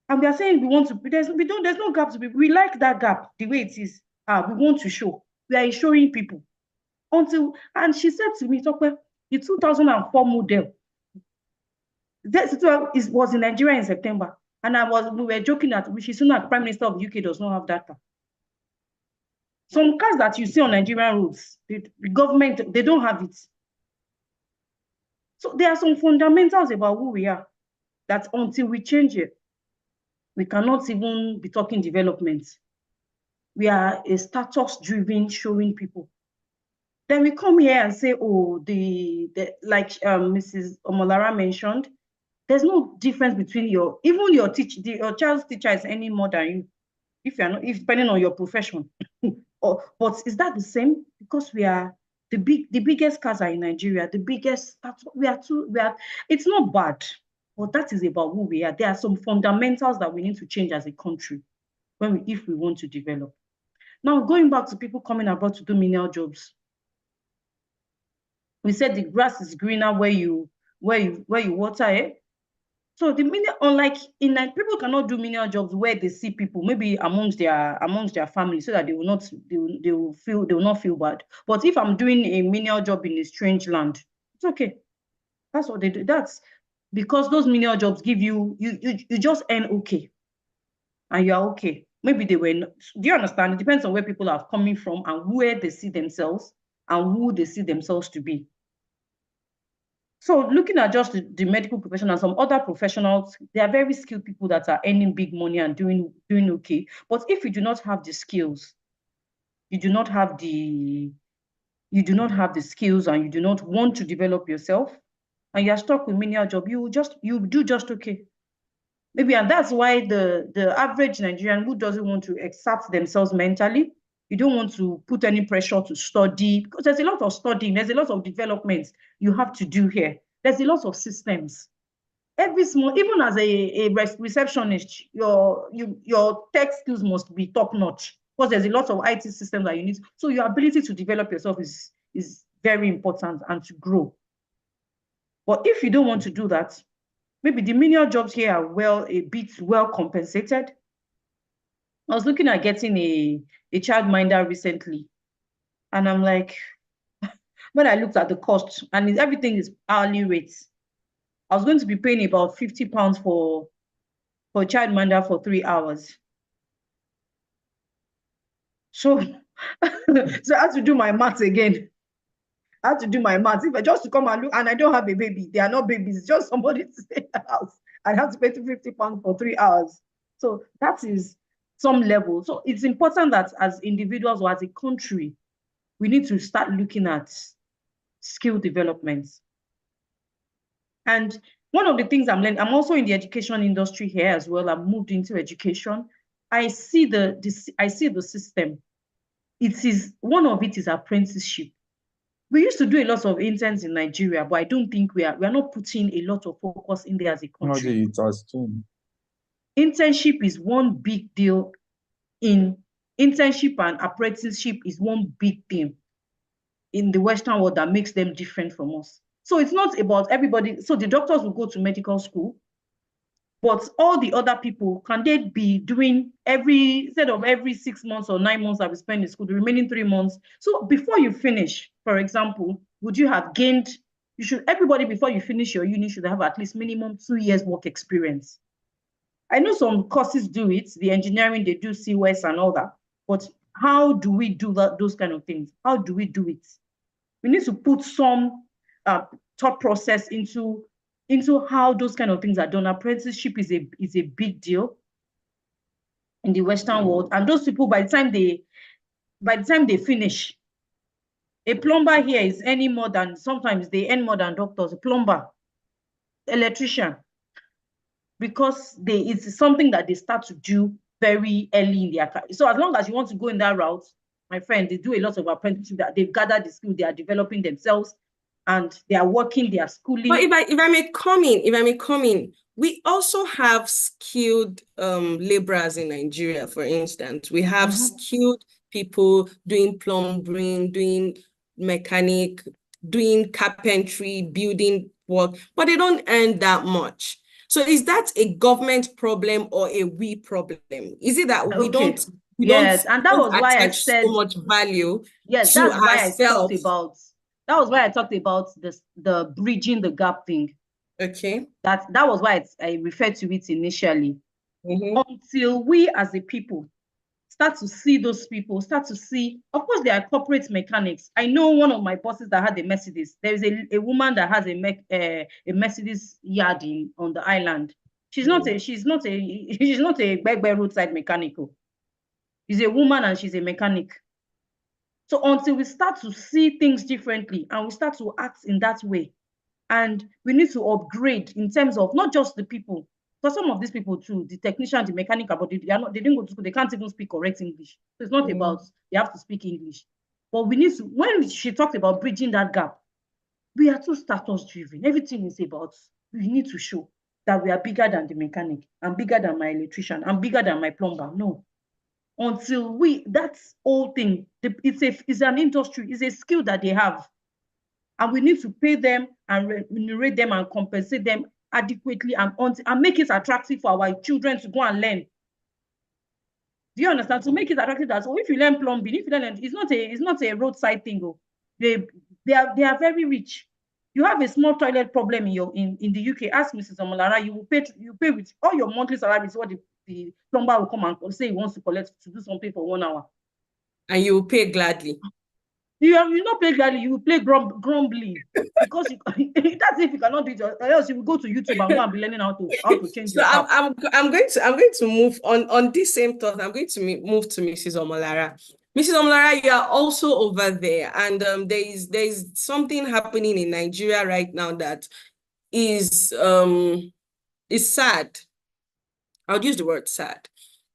And we are saying we want to, there's no gap to be, we like that gap the way it is. We want to show. We are showing people. And she said to me, the 2004 model, that was in Nigeria in September. And we were joking that Rishi Sunak, Prime Minister of the UK, does not have data. Some cars that you see on Nigerian roads, the government, they don't have it. So there are some fundamentals about who we are that until we change it, we cannot even be talking development. We are a status-driven showing people. Then we come here and say, oh, like Mrs. Omolara mentioned, there's no difference between your child's teacher is any more than you, if depending on your profession. But is that the same? Because we are the biggest cars are in Nigeria, the biggest, it's not bad, but that is about who we are. There are some fundamentals that we need to change as a country if we want to develop. Now, going back to people coming abroad to do menial jobs. We said the grass is greener where you water it. So unlike in people cannot do menial jobs where they see people maybe amongst their family, so that they will not feel bad. But if I'm doing a menial job in a strange land, it's okay. That's what they do. That's because those menial jobs give you just earn okay, and you are okay. Maybe they were. Do you understand? It depends on where people are coming from and where they see themselves and who they see themselves to be. So looking at just the medical profession and some other professionals, they are very skilled people that are earning big money and doing okay. But if you do not have the skills, you do not have the skills, and you do not want to develop yourself, and you are stuck with menial job, you do just okay. Maybe, and that's why the average Nigerian who doesn't want to exert themselves mentally, you don't want to put any pressure to study, because there's a lot of studying, there's a lot of developments you have to do here. There's a lot of systems. Even as a receptionist, your tech skills must be top notch, because there's a lot of IT systems that you need. So your ability to develop yourself is very important, and to grow. But if you don't want to do that, maybe the menial jobs here are a bit well compensated. I was looking at getting a childminder recently, and I'm like, when I looked at the cost, and everything is hourly rates, I was going to be paying about £50 for childminder for 3 hours. So, so I had to do my maths again. I had to do my maths. If I just to come and look, and I don't have a baby, they are not babies, it's just somebody to stay in the house. I have to pay £50 for 3 hours. So that is some level. So it's important that as individuals or as a country, we need to start looking at skill development. And one of the things I'm learning, I'm also in the education industry here as well. I've moved into education. I see the system. One of it is apprenticeship. We used to do a lot of interns in Nigeria, but I don't think we are not putting a lot of focus in there as a country. Internship is one big deal. Internship and apprenticeship is one big thing in the Western world that makes them different from us. So it's not about everybody. So the doctors will go to medical school, but all the other people, can they be doing instead of every 6 months or 9 months that we spend in school, the remaining 3 months? So before you finish, for example, would you have gained, everybody before you finish your uni should have at least minimum 2 years work experience. I know some courses do it, the engineering, they do CWES and all that, but how do we do those kind of things? How do we do it? We need to put some thought process into how those kind of things are done. Apprenticeship is a big deal in the Western world, and those people, by the time they finish, a plumber here is sometimes they earn more than doctors. A plumber, electrician, because it's something that they start to do very early in their career. So as long as you want to go in that route, my friend, they do a lot of apprenticeship, that they've gathered the skill, they are developing themselves. and they are working, they are schooling. But if I may come in, we also have skilled laborers in Nigeria, for instance. We have skilled people doing plumbing, doing mechanic, doing carpentry, building work, but they don't earn that much. So is that a government problem or a we problem? Is it that we don't and that was why I said so much value yes, to that's why ourselves? I talked about that was why I talked about the bridging the gap thing. Okay. That was why I referred to it initially. Until we as a people start to see those people, start to see, of course, there are corporate mechanics. I know one of my bosses that had a Mercedes. There is a woman that has a Mercedes yard on the island. She's not a beg roadside mechanical. She's a woman and she's a mechanic. So until we start to see things differently and we start to act in that way, and we need to upgrade in terms of not just the people, for some of these people too, the technician, the mechanic, but they didn't go to school, they can't even speak correct English. So it's not about they have to speak English. But we need to, when she talked about bridging that gap, we are too status driven. Everything is about, we need to show that we are bigger than the mechanic, and bigger than my electrician, and bigger than my plumber. No. Until that whole thing, it's an industry, it's a skill that they have. And we need to pay them and remunerate them and compensate them adequately and make it attractive for our children to go and learn. Do you understand? To make it attractive, that if you learn plumbing, if you learn, it's not a roadside thing. They are very rich. You have a small toilet problem in the UK. Ask Mrs. Omolara, you pay with all your monthly salary. Is what the plumber will come and say he wants to collect to do something for 1 hour. And you will pay gladly. You not pay gladly, you will play grumbling because that's if you cannot do it, or else you will go to YouTube and go and be learning how to change so your tap. I'm going to move on this same thought. I'm going to move to Mrs. Omolara. Mrs. Omolara, you are also over there, and there is something happening in Nigeria right now that is sad. I would use the word sad.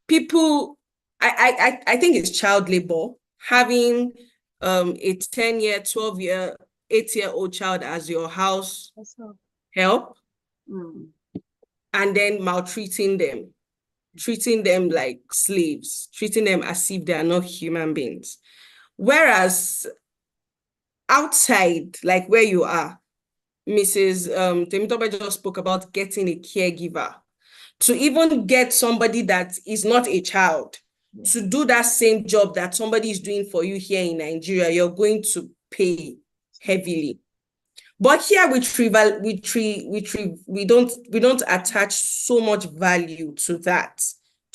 People, I think it's child labor, having a 10-year, 12-year, 8-year-old child as your house help, and then maltreating them, treating them like slaves, treating them as if they are not human beings. Whereas outside, like where you are, Mrs. Temitope just spoke about getting a caregiver. To even get somebody that is not a child to do that same job that somebody is doing for you here in Nigeria, you're going to pay heavily. But here we don't attach so much value to that,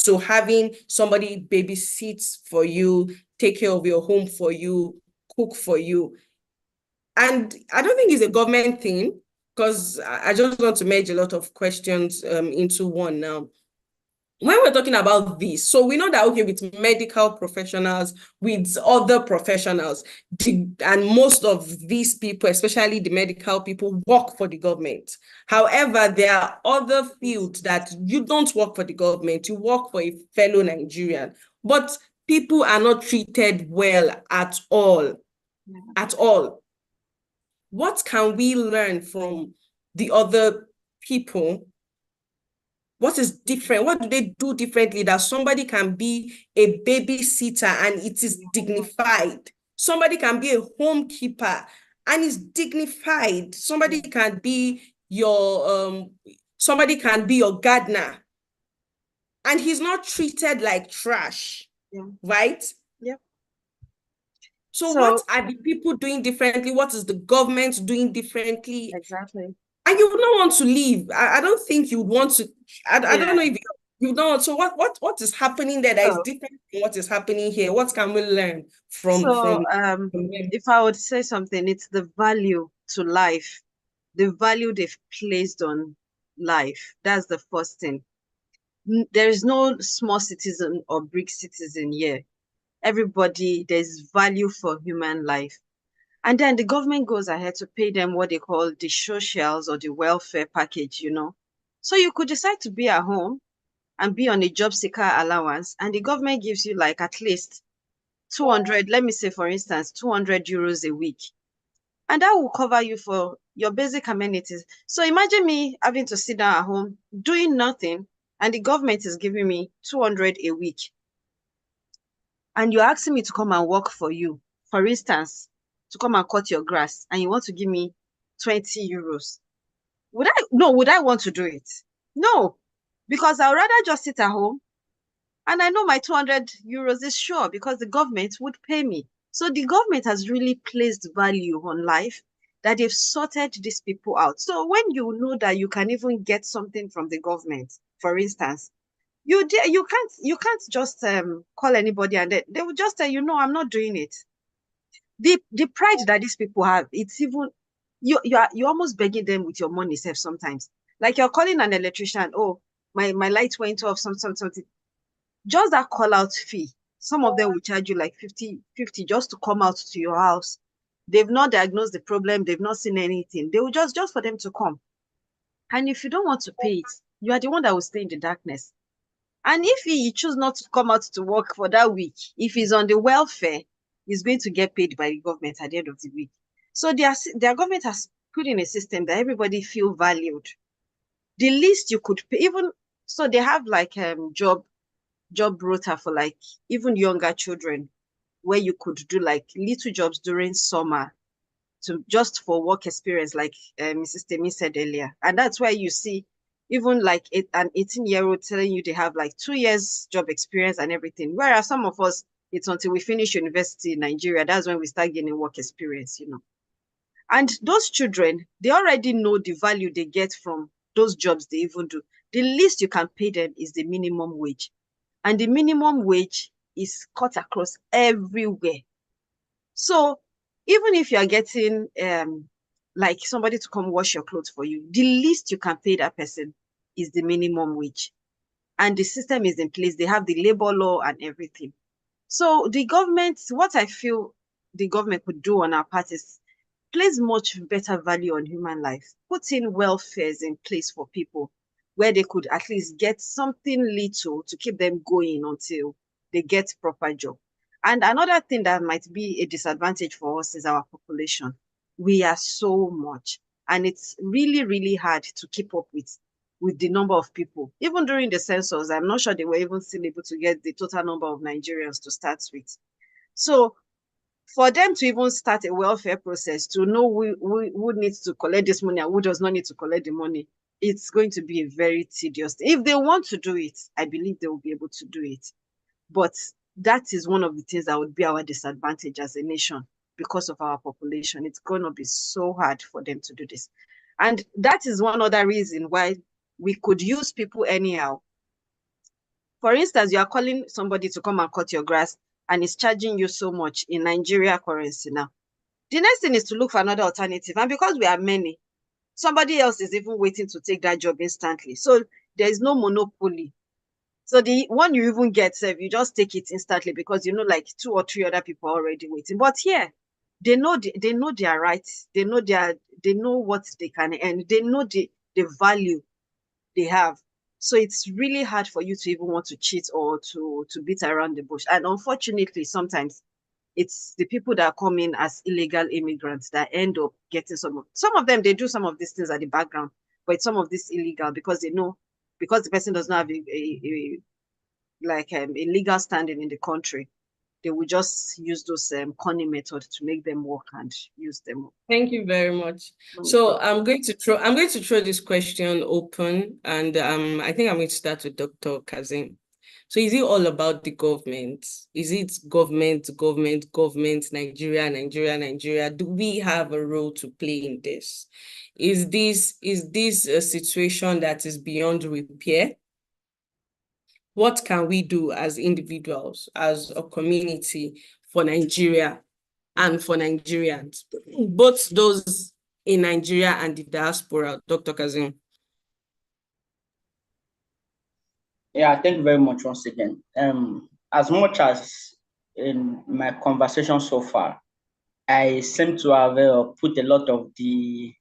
to having somebody babysit for you, take care of your home for you, cook for you. And I don't think it's a government thing, because I just want to merge a lot of questions into one now. When we're talking about this, so we know that, okay, with medical professionals, with other professionals, and most of these people, especially the medical people, work for the government. However, there are other fields that you don't work for the government, you work for a fellow Nigerian, but people are not treated well at all. At all. What can we learn from the other people? What is different? What do they do differently that somebody can be a babysitter and it is dignified? Somebody can be a homekeeper and it's dignified. Somebody can be your gardener and he's not treated like trash, right? Yep. So what are the people doing differently? What is the government doing differently? Exactly. And you would not want to leave. I don't think you would want to. I don't know if you don't. So what is happening there that is different from what is happening here? What can we learn from them? If I would say something, it's the value to life, the value they've placed on life. That's the first thing. There is no small citizen or big citizen here. Everybody, there's value for human life. And then the government goes ahead to pay them what they call the socials or the welfare package, So you could decide to be at home and be on a job seeker allowance, and the government gives you like at least 200, let me say, for instance, 200 euros a week. And that will cover you for your basic amenities. So imagine me having to sit down at home, doing nothing, and the government is giving me 200 a week. And you're asking me to come and work for you. For instance, to come and cut your grass, and you want to give me 20 euros. Would I want to do it? No, because I'd rather just sit at home, and I know my 200 euros is sure because the government would pay me. So the government has really placed value on life, that they've sorted these people out. So when you know that you can even get something from the government, for instance, you can't just call anybody and they will just tell you, no, I'm not doing it. The pride that these people have, it's even you're almost begging them with your money self sometimes. Like you're calling an electrician, oh, my light went off, something. Just that call out fee. Some of them will charge you like 50 just to come out to your house. They've not diagnosed the problem, they've not seen anything. They will just for them to come. And if you don't want to pay it, you are the one that will stay in the darkness. And if he choose not to come out to work for that week, if he's on the welfare, he's going to get paid by the government at the end of the week. So their government has put in a system that everybody feel valued. The least you could pay, even so, they have like job rota for like even younger children, where you could do like little jobs during summer to just for work experience, like Mrs. Temi said earlier. And that's why you see even like an 18-year-old telling you they have like 2 years job experience and everything. Whereas some of us, it's until we finish university in Nigeria, that's when we start gaining work experience, you know. And those children, they already know the value they get from those jobs they even do. The least you can pay them is the minimum wage. And the minimum wage is cut across everywhere. So even if you are getting like somebody to come wash your clothes for you, the least you can pay that person is the minimum wage. And the system is in place. They have the labor law and everything. So the government, what I feel the government could do on our part is place much better value on human life, put in welfares in place for people where they could at least get something little to keep them going until they get proper job. And another thing that might be a disadvantage for us is our population. We are so much, and it's really, really hard to keep up with the number of people. Even during the census, I'm not sure they were even still able to get the total number of Nigerians to start with. So for them to even start a welfare process, to know who needs to collect this money and who does not need to collect the money, it's going to be a very tedious thing. If they want to do it, I believe they will be able to do it. But that is one of the things that would be our disadvantage as a nation because of our population. It's going to be so hard for them to do this. And that is one other reason why we could use people anyhow. For instance, you are calling somebody to come and cut your grass and it's charging you so much in Nigeria currency now. The next thing is to look for another alternative. And because we are many, somebody else is even waiting to take that job instantly. So there is no monopoly. So the one you even get, you just take it instantly because you know like 2 or 3 other people are already waiting. But here, they know their rights. They know what they can earn. They know the value they have. So it's really hard for you to even want to cheat or to beat around the bush. And unfortunately, sometimes it's the people that come in as illegal immigrants that end up getting some of them. They do some of these things at the background, but some of this illegal because they know, because the person does not have a legal standing in the country, they will just use those conning methods to make them work and use them. Thank you very much. So I'm going to throw this question open, and I think I'm going to start with Dr. Kazim. So is it all about the government? Is it government, Nigeria? Do we have a role to play in this? Is this a situation that is beyond repair? What can we do as individuals, as a community for Nigeria and for Nigerians, both those in Nigeria and the diaspora? Dr. Kazim. Yeah, thank you very much once again. As much as in my conversation so far, I seem to have put a lot of the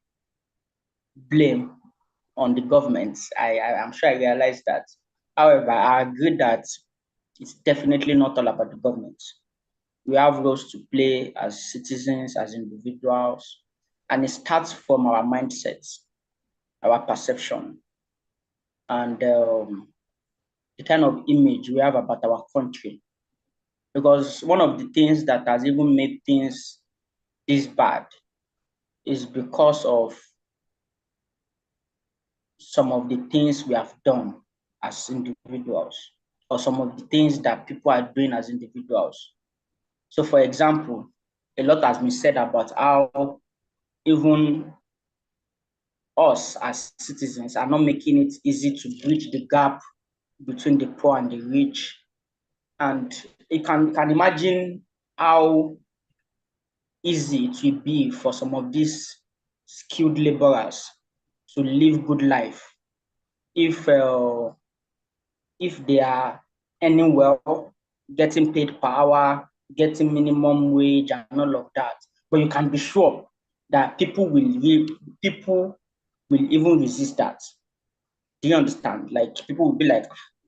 blame on the government. I'm sure I realize that. However, I agree that it's definitely not all about the government. We have roles to play as citizens, as individuals, And it starts from our mindsets, our perception, and the kind of image we have about our country. Because one of the things that has even made things this bad is because of some of the things we have done as individuals, or some of the things that people are doing as individuals. So, for example, a lot has been said about how even us as citizens are not making it easy to bridge the gap between the poor and the rich. And you can imagine how easy it will be for some of these skilled laborers to live good life if they are earning well, getting paid per hour, getting minimum wage and all of that. But you can be sure that people will even resist that. Do you understand? Like people will be like,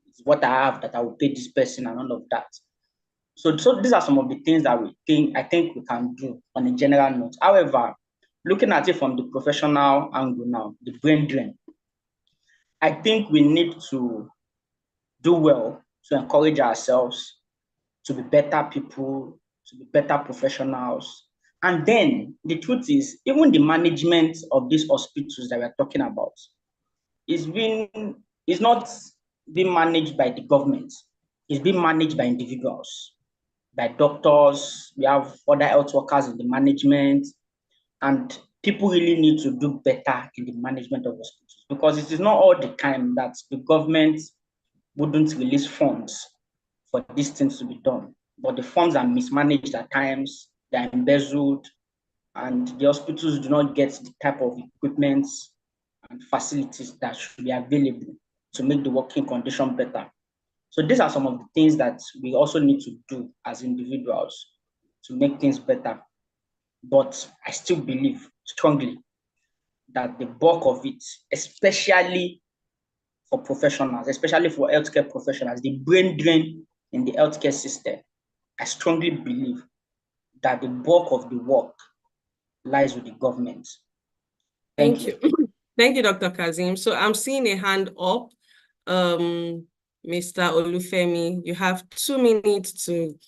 it's what I have that I will pay this person and all of that. So these are some of the things that I think we can do on a general note. However, looking at it from the professional angle now, the brain drain, I think we need to do well to encourage ourselves to be better people, to be better professionals. And then the truth is, even the management of these hospitals that we're talking about is not being managed by the government. It's being managed by individuals, by doctors. We have other health workers in the management, and people really need to do better in the management of hospitals, because it is not all the time that the government wouldn't release funds for these things to be done. But the funds are mismanaged at times, they're embezzled, and the hospitals do not get the type of equipment and facilities that should be available to make the working condition better. So these are some of the things that we also need to do as individuals to make things better. But I still believe strongly that the bulk of it, especially for professionals, especially for healthcare professionals, the brain drain in the healthcare system, I strongly believe that the bulk of the work lies with the government. Thank you. Thank you, Dr. Kazim. So I'm seeing a hand up. Mr. Olufemi, you have 2 minutes to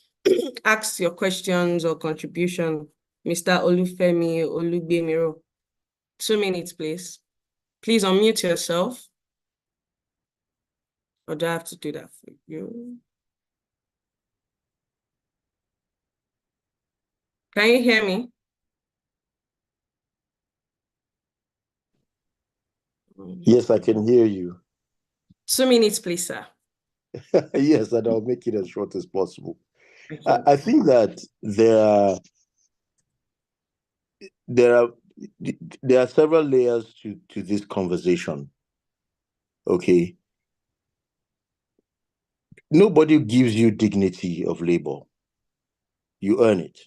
ask your questions or contribution. Mr. Olufemi Olugbemiro, 2 minutes, please. Please unmute yourself. Or do I have to do that for you? Can you hear me? Yes, I can hear you. 2 minutes, please, sir. Yes, and I'll make it as short as possible. I think that there are several layers to this conversation. Okay. Nobody gives you dignity of labor. You earn it.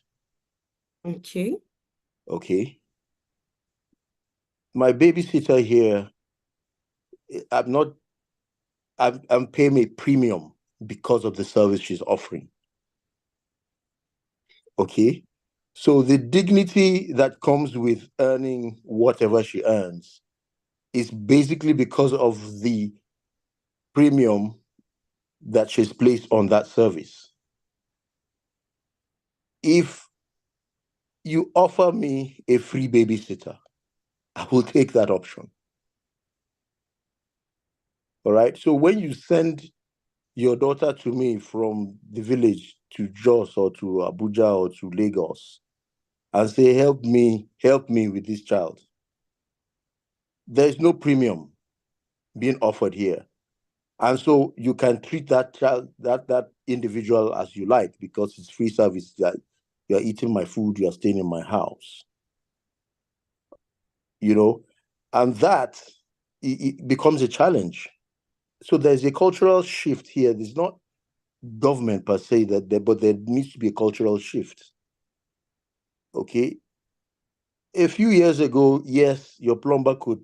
Okay. Okay. My babysitter here, I'm paying a premium because of the service she's offering. Okay. So the dignity that comes with earning whatever she earns is basically because of the premium that she's placed on that service. If you offer me a free babysitter, I will take that option. All right. So when you send your daughter to me from the village to Jos or to Abuja or to Lagos and say, help me with this child, there's no premium being offered here. And so you can treat that child, that individual as you like, because it's free service. You're eating my food, you're staying in my house. You know, and that it becomes a challenge. So there's a cultural shift here. There's not government per se but there needs to be a cultural shift. Okay. A few years ago, yes, your plumber could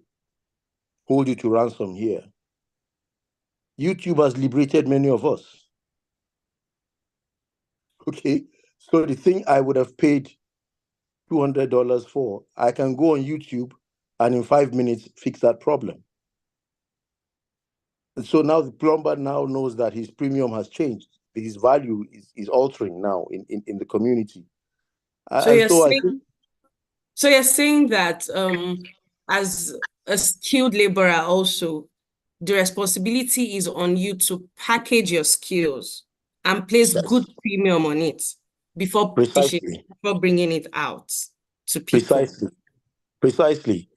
hold you to ransom here. YouTube has liberated many of us. Okay. So the thing I would have paid $200 for, I can go on YouTube and in 5 minutes fix that problem. And so now the plumber now knows that his premium has changed. His value is altering now in the community. So you're saying that as a skilled laborer also, the responsibility is on you to package your skills and place good premium on it before bringing it out to people. Precisely.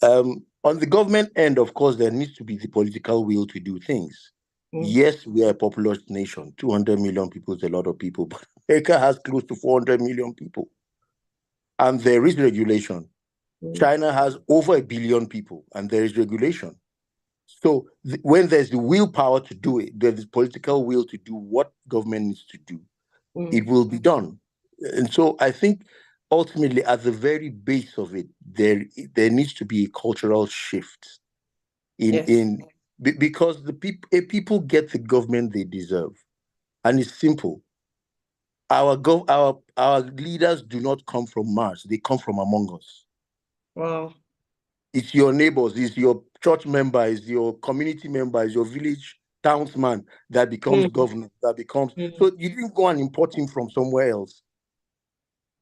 On the government end, of course, there needs to be the political will to do things. Yes, we are a populous nation. 200 million people is a lot of people, but America has close to 400 million people. And there is regulation. China has over 1 billion people, and there is regulation. So when there's the willpower to do it, there's the political will to do what government needs to do, it will be done. And so I think ultimately at the very base of it, there needs to be a cultural shift because the people get the government they deserve. And it's simple. Our leaders do not come from Mars, they come from among us. Wow. It's your neighbors, it's your church member, it's your community member, it's your village townsman that becomes governor, that becomes. So you didn't go and import him from somewhere else.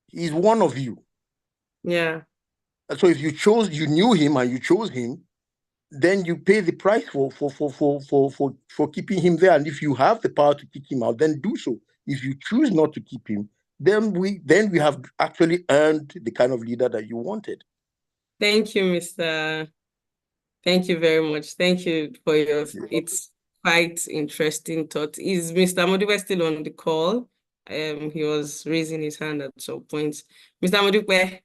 He's one of you. Yeah. So if you knew him and you chose him, then you pay the price for keeping him there. And if you have the power to kick him out, then do so. If you choose not to keep him, then we have actually earned the kind of leader that you wanted. Thank you, Mr. Thank you very much. Thank you for it's quite interesting thought. Is Mr. Modupe still on the call? He was raising his hand at some point. Mr. Modupe,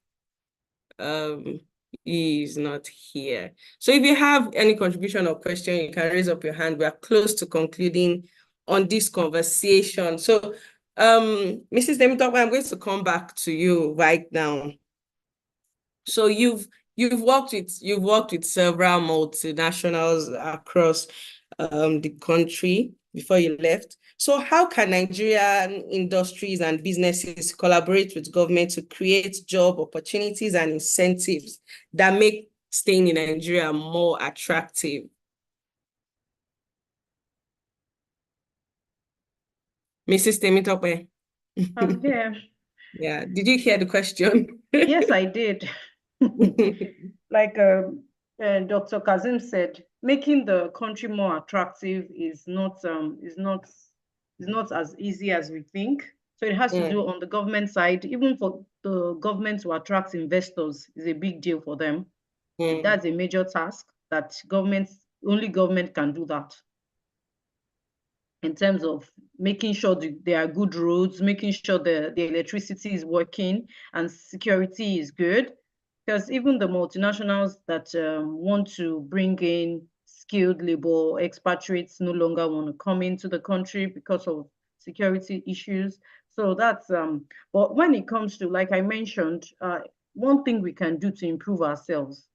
he is not here. So if you have any contribution or question, you can raise up your hand. We are close to concluding on this conversation. So, Mrs. Temitope, I'm going to come back to you right now. So you've worked with several multinationals across the country before you left. So how can Nigerian industries and businesses collaborate with government to create job opportunities and incentives that make staying in Nigeria more attractive? Mrs. Temitope. I'm here. Yeah. Did you hear the question? Yes, I did. Like Dr. Kazim said, making the country more attractive is not as easy as we think. So it has to do on the government side. Even for the government to attract investors is a big deal for them. That's a major task that only government can do that. In terms of making sure there are good roads, making sure the electricity is working and security is good. Because even the multinationals that want to bring in skilled labor, expatriates no longer want to come into the country because of security issues. So that's, but when it comes to, like I mentioned, one thing we can do to improve ourselves,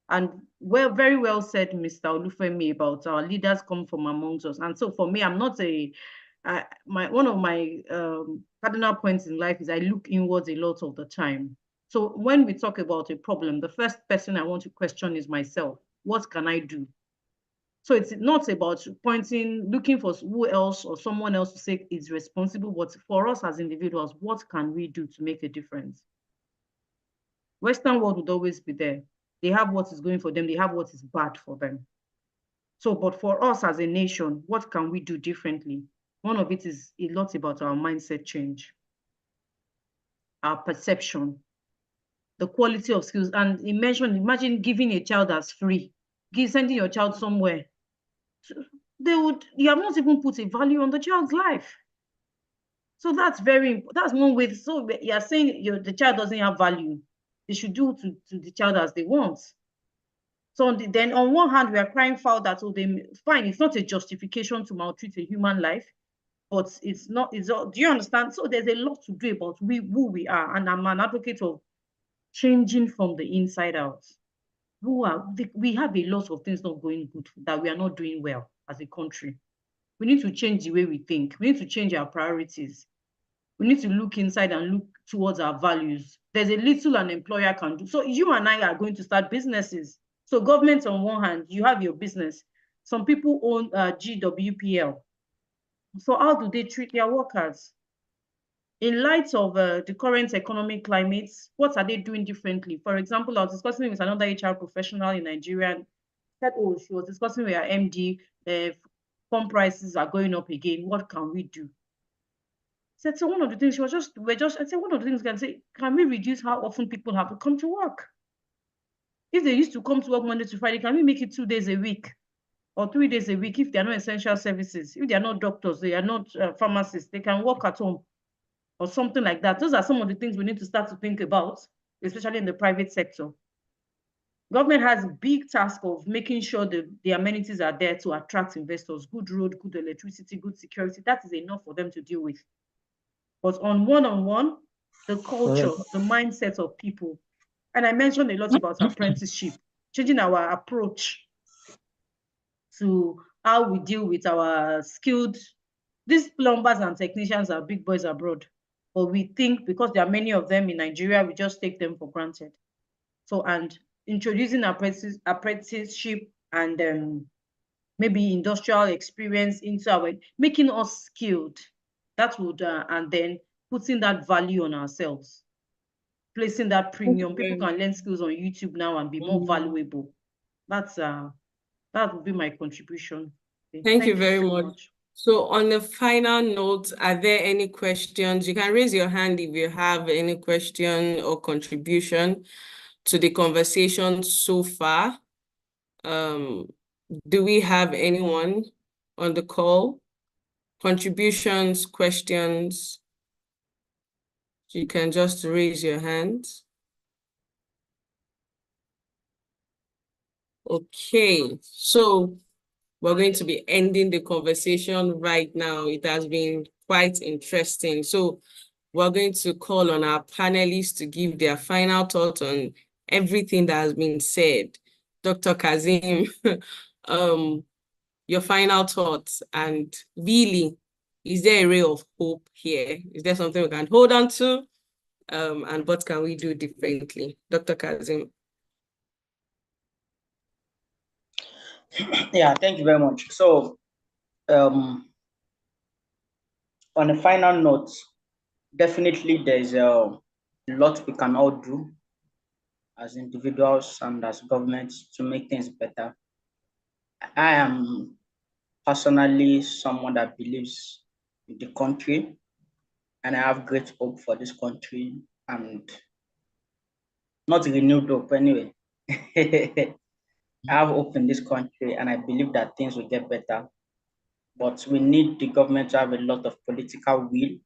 and very well said, Mr. Olufemi, about our leaders come from amongst us. And so for me, I'm not one of my cardinal points in life is I look inwards a lot of the time. So when we talk about a problem, the first person I want to question is myself. What can I do? So it's not about looking for who else or someone else to say is responsible, but for us as individuals, what can we do to make a difference? Western world would always be there. They have what is going for them. They have what is bad for them. So, but for us as a nation, what can we do differently? One of it is a lot about our mindset change, our perception, the quality of skills. And imagine giving a child as free, sending your child somewhere. You have not even put a value on the child's life. So that's one way. So you're saying the child doesn't have value. They should do to the child as they want. So then on one hand, we are crying foul that, fine, it's not a justification to maltreat a human life, but it's not, do you understand? So there's a lot to do about who we are. And I'm an advocate of changing from the inside out. We have a lot of things not going good, that we are not doing well as a country. We need to change the way we think. We need to change our priorities. We need to look inside and look towards our values. There's a little an employer can do. So you and I are going to start businesses. So government on one hand, you have your business. Some people own GWPL. So how do they treat their workers? In light of the current economic climate, what are they doing differently? For example, I was discussing with another HR professional in Nigeria, and said, oh, she was discussing with her MD, farm prices are going up again. What can we do? Said, so one of the things I said, one of the things can we reduce how often people have to come to work? If they used to come to work Monday to Friday, can we make it 2 days a week or 3 days a week if they are not essential services? If they are not doctors, they are not pharmacists, they can work at home or something like that. Those are some of the things we need to start to think about, especially in the private sector. Government has a big task of making sure the amenities are there to attract investors, good road, good electricity, good security. That is enough for them to deal with. But on one-on-one, the culture, the mindset of people, and I mentioned a lot about apprenticeship, changing our approach to how we deal with our skilled, these plumbers and technicians are big boys abroad, but we think because there are many of them in Nigeria, we just take them for granted. So, and introducing apprenticeship and maybe industrial experience into our, making us skilled, that would, and then putting that value on ourselves, placing that premium. People can learn skills on YouTube now and be more valuable. That's that would be my contribution. Okay. Thank you very much. So on the final note, are there any questions? You can raise your hand if you have any question or contribution to the conversation so far. Do we have anyone on the call? Contributions, questions? You can just raise your hand. Okay, so we're going to be ending the conversation right now. It has been quite interesting. So we're going to call on our panelists to give their final thoughts on everything that has been said. Dr. Kazim, your final thoughts, and really, is there a ray of hope here? Is there something we can hold on to? And what can we do differently? Dr. Kazim. Yeah, thank you very much. So, on a final note, definitely there's a lot we can all do as individuals and as governments to make things better. I am personally someone that believes in the country, and I have great hope for this country, and not renewed hope anyway. I have hope in this country, and I believe that things will get better. But we need the government to have a lot of political will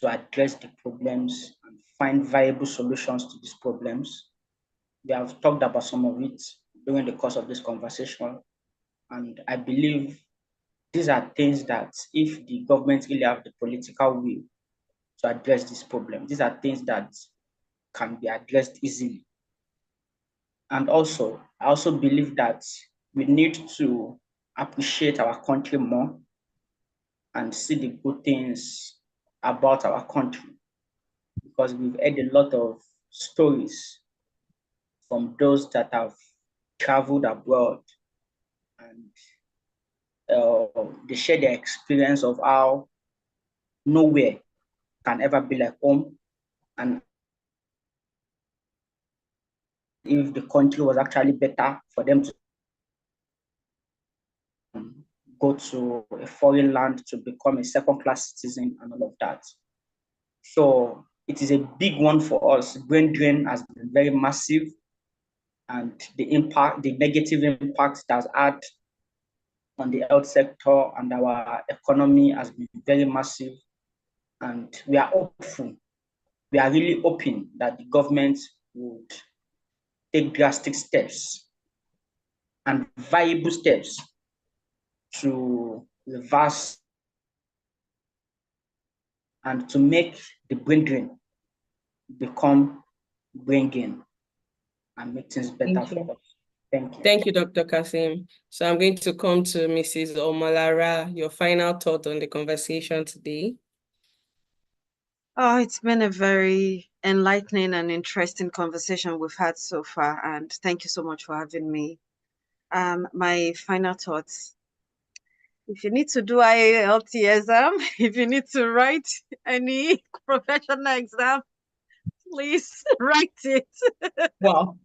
to address the problems and find viable solutions to these problems. We have talked about some of it during the course of this conversation, and I believe these are things that if the government really have the political will to address this problem, these are things that can be addressed easily. And also, I also believe that we need to appreciate our country more and see the good things about our country, because we've heard a lot of stories from those that have traveled abroad, and they share their experience of how nowhere can ever be like home, and if the country was actually better for them to go to a foreign land to become a second-class citizen and all of that. So it is a big one for us. Brain drain has been very massive, and the impact, the negative impact that's had on the health sector and our economy has been very massive. And we are hopeful, we are really hoping that the government would take drastic steps and viable steps to reverse and to make the brain drain become brain gain and make things better for us. Thank you. Thank you, Dr. Kasim. So I'm going to come to Mrs. Omolara, your final thought on the conversation today. Oh, it's been a very enlightening and interesting conversation we've had so far, and thank you so much for having me. My final thoughts. If you need to do IELT exam, if you need to write any professional exam, please write it. Wow.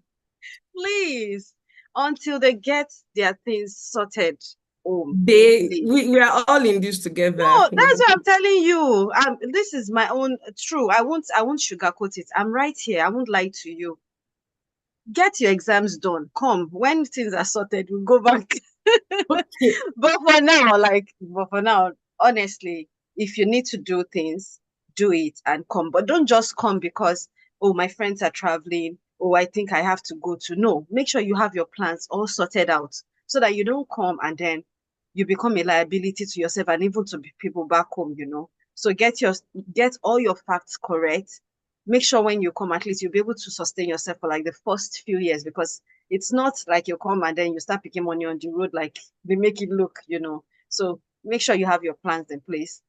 Please. Until they get their things sorted. We are all in this together. No, that's what I'm telling you. This is my own true. I won't sugarcoat it. I'm right here. I won't lie to you. Get your exams done. Come. When things are sorted, we'll go back. Okay. But for now, honestly, if you need to do things, do it and come. But don't just come because, oh, my friends are traveling. Oh, I think I have to go to. No, make sure you have your plans all sorted out so that you don't come and then you become a liability to yourself and even to people back home. So get all your facts correct. Make sure when you come, at least you'll be able to sustain yourself for like the first few years, because it's not like you come and then you start picking money on the road like they make it look. So make sure you have your plans in place.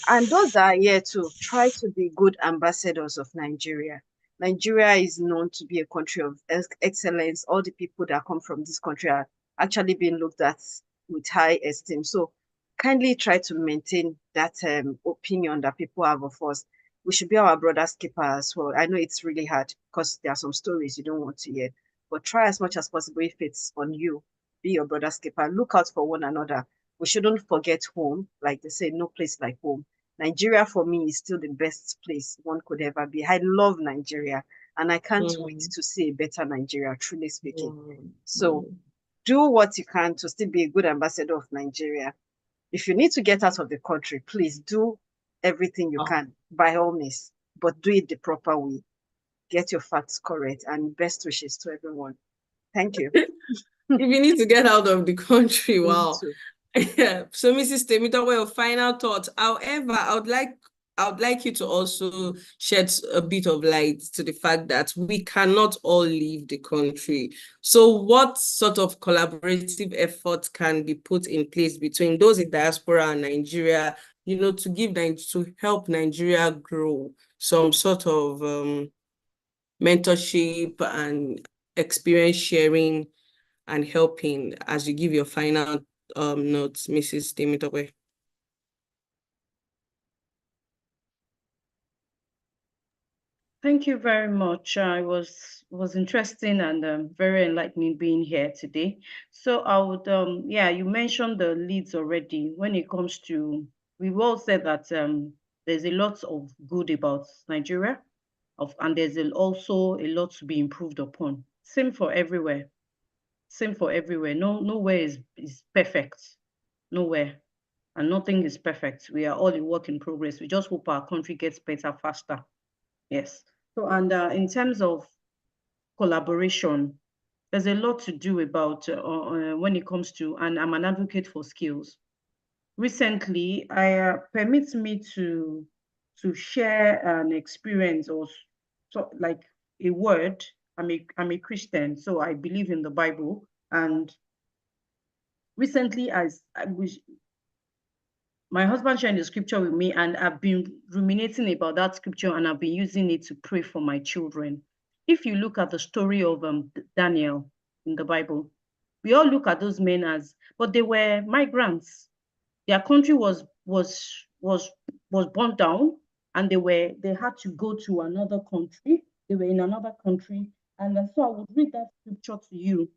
And those that are here to try to be good ambassadors of Nigeria. Nigeria is known to be a country of excellence. All the people that come from this country are actually being looked at with high esteem. So kindly try to maintain that opinion that people have of us. We should be our brother's keeper as well. I know it's really hard because there are some stories you don't want to hear, but try as much as possible. If it's on you, be your brother's keeper. Look out for one another. We shouldn't forget home. Like they say, no place like home. Nigeria for me is still the best place one could ever be. I love Nigeria and I can't wait to see a better Nigeria, truly speaking. So do what you can to still be a good ambassador of Nigeria. If you need to get out of the country, please do everything you can, by all means, but do it the proper way. Get your facts correct, and best wishes to everyone. Thank you. If you need to get out of the country, wow. Yeah. So, Mrs. Temitope, your final thoughts. However, I would like you to also shed a bit of light to the fact that we cannot all leave the country. So what sort of collaborative efforts can be put in place between those in diaspora and Nigeria, to help Nigeria grow? Some sort of mentorship and experience sharing and helping as you give your final notes, Mrs. Temitope. Thank you very much. It was interesting and very enlightening being here today. So I would, you mentioned the leads already. When it comes to, we've all said that there's a lot of good about Nigeria, and there's also a lot to be improved upon. Same for everywhere. Same for everywhere. Nowhere is perfect. Nowhere. And nothing is perfect. We are all a work in progress. We just hope our country gets better faster. Yes. So, and in terms of collaboration, there's a lot to do about when it comes to, and I'm an advocate for skills. Recently, permits me to share an experience or so like a word. I'm a Christian, so I believe in the Bible. And recently, my husband shared the scripture with me, and I've been ruminating about that scripture, and I've been using it to pray for my children. If you look at the story of Daniel in the Bible, we all look at those men but they were migrants. Their country was burnt down, and they had to go to another country. They were in another country, and so I would read that scripture to you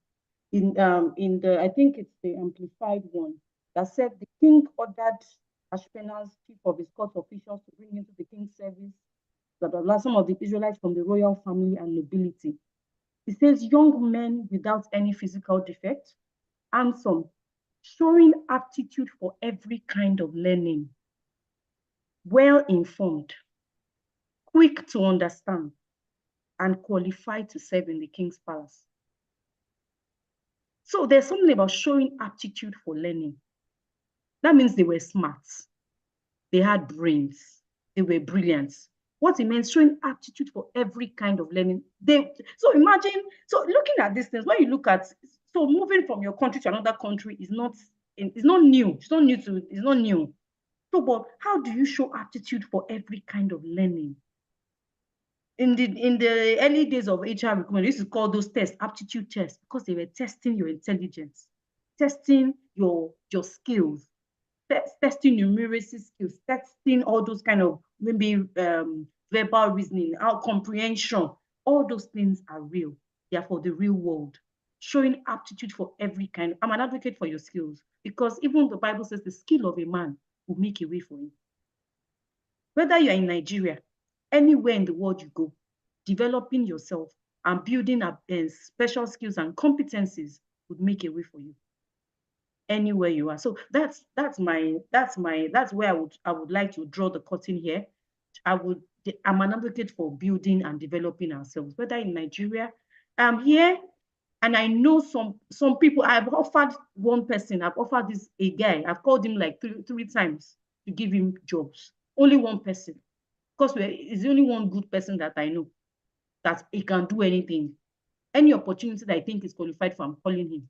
in I think it's the amplified one, that said the king ordered Ashpenaz, chief of his court officials, to bring into the king's service some of the Israelites from the royal family and nobility. It says young men without any physical defect, handsome, showing aptitude for every kind of learning, well informed, quick to understand, and qualified to serve in the king's palace. So there's something about showing aptitude for learning. That means they were smart. They had brains. They were brilliant. What it means, showing aptitude for every kind of learning. So imagine, looking at these things, when you look at, so moving from your country to another country is not new. It's not new. So, but how do you show aptitude for every kind of learning? In the early days of HR recruitment, they used to call those tests aptitude tests because they were testing your intelligence, testing your skills, testing numeracy skills, testing all those kind of maybe verbal reasoning, our comprehension. All those things are real. They are for the real world. Showing aptitude for every kind. I'm an advocate for your skills because even the Bible says the skill of a man will make a way for him. Whether you're in Nigeria, anywhere in the world you go, developing yourself and building up special skills and competencies would make a way for you anywhere you are. So that's where I would like to draw the curtain here. I'm an advocate for building and developing ourselves, whether in Nigeria. I'm here and I know some people. I've offered one person, I've offered a guy, I've called him like three times to give him jobs. Only one person, because he's the only one good person that I know that he can do anything. Any opportunity that I think is qualified for, I'm calling him.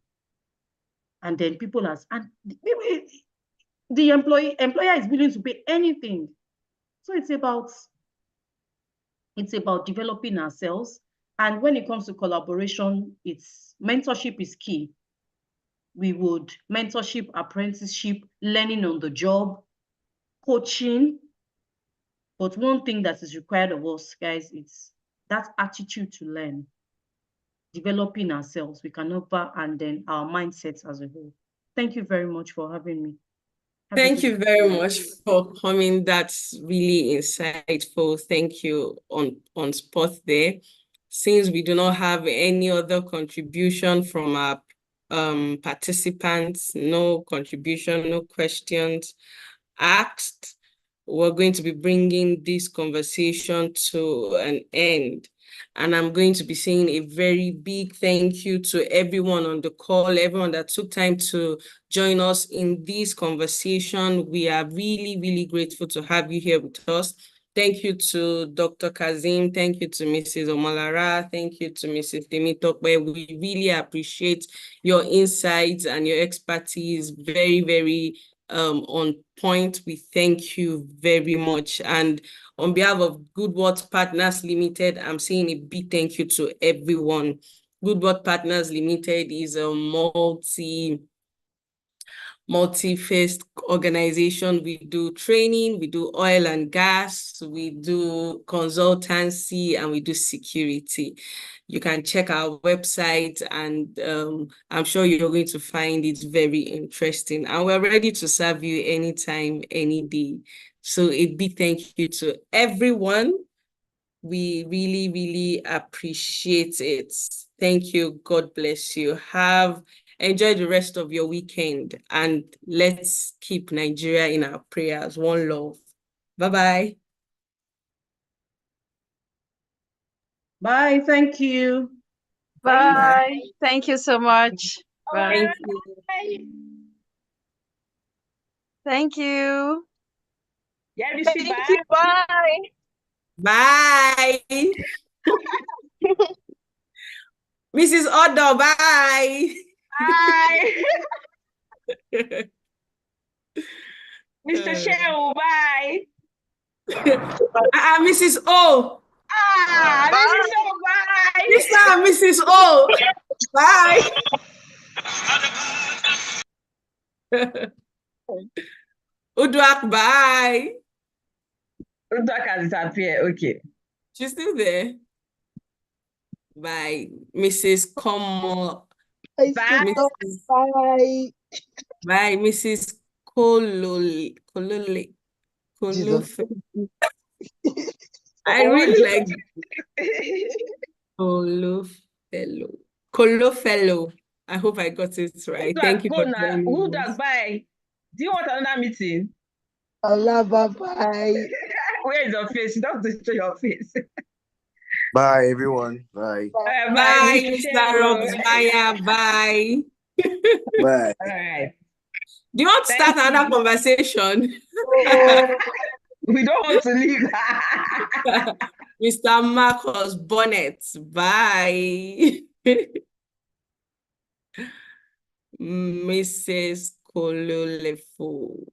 And then the employer is willing to pay anything. So it's about developing ourselves. And when it comes to collaboration, mentorship is key. We would mentorship, apprenticeship, learning on the job, coaching. But one thing that is required of us, guys, it's that attitude to learn, developing ourselves. We can offer, and then our mindsets as a whole. Thank you very much for having me. Thank you very much for coming. That's really insightful. Thank you on spot there. Since we do not have any other contribution from our participants, no contribution, no questions asked, we're going to be bringing this conversation to an end. And I'm going to be saying a very big thank you to everyone on the call, everyone that took time to join us in this conversation. We are really, really grateful to have you here with us. Thank you to Dr. Kazim. Thank you to Mrs. Omalara. Thank you to Mrs. Temitope. We really appreciate your insights and your expertise. Very, very on point. We thank you very much. And on behalf of Good Words Partners Limited, I'm saying a big thank you to everyone. Good Words Partners Limited is a multi-faced organization. We do training, we do oil and gas, we do consultancy, and we do security. You can check our website, and I'm sure you're going to find it very interesting. And we're ready to serve you anytime, any day. So a big thank you to everyone. We really, really appreciate it. Thank you. God bless you. Enjoy the rest of your weekend, and let's keep Nigeria in our prayers. One love. Bye-bye. Bye. Thank you. Bye. Bye. Thank you so much. Bye. Thank you. Thank you. Yeah, Thank you. Bye. Bye. Mrs. Odo, bye. Bye. Mr. Shehu, bye. Mrs. O. Mrs. O, bye. Mr. and Mrs. O. Bye. Uduak, bye. Uduak has disappeared. Okay. She's still there. Bye. Mrs. Como. Bye. Bye. Bye. Mrs. Kolole. I really like Kolofelo. I hope I got it right. Thank you for joining us. Uduak, bye. Do you want another meeting? Allah, bye-bye. Where is your face? You don't have to show your face. Bye, everyone. Bye. Bye, Mr. Robs. Bye. Bye. All right. Do you want to start another conversation? We don't want to leave. Mr. Marcus Bonnet. Bye. Mrs. Kololefo.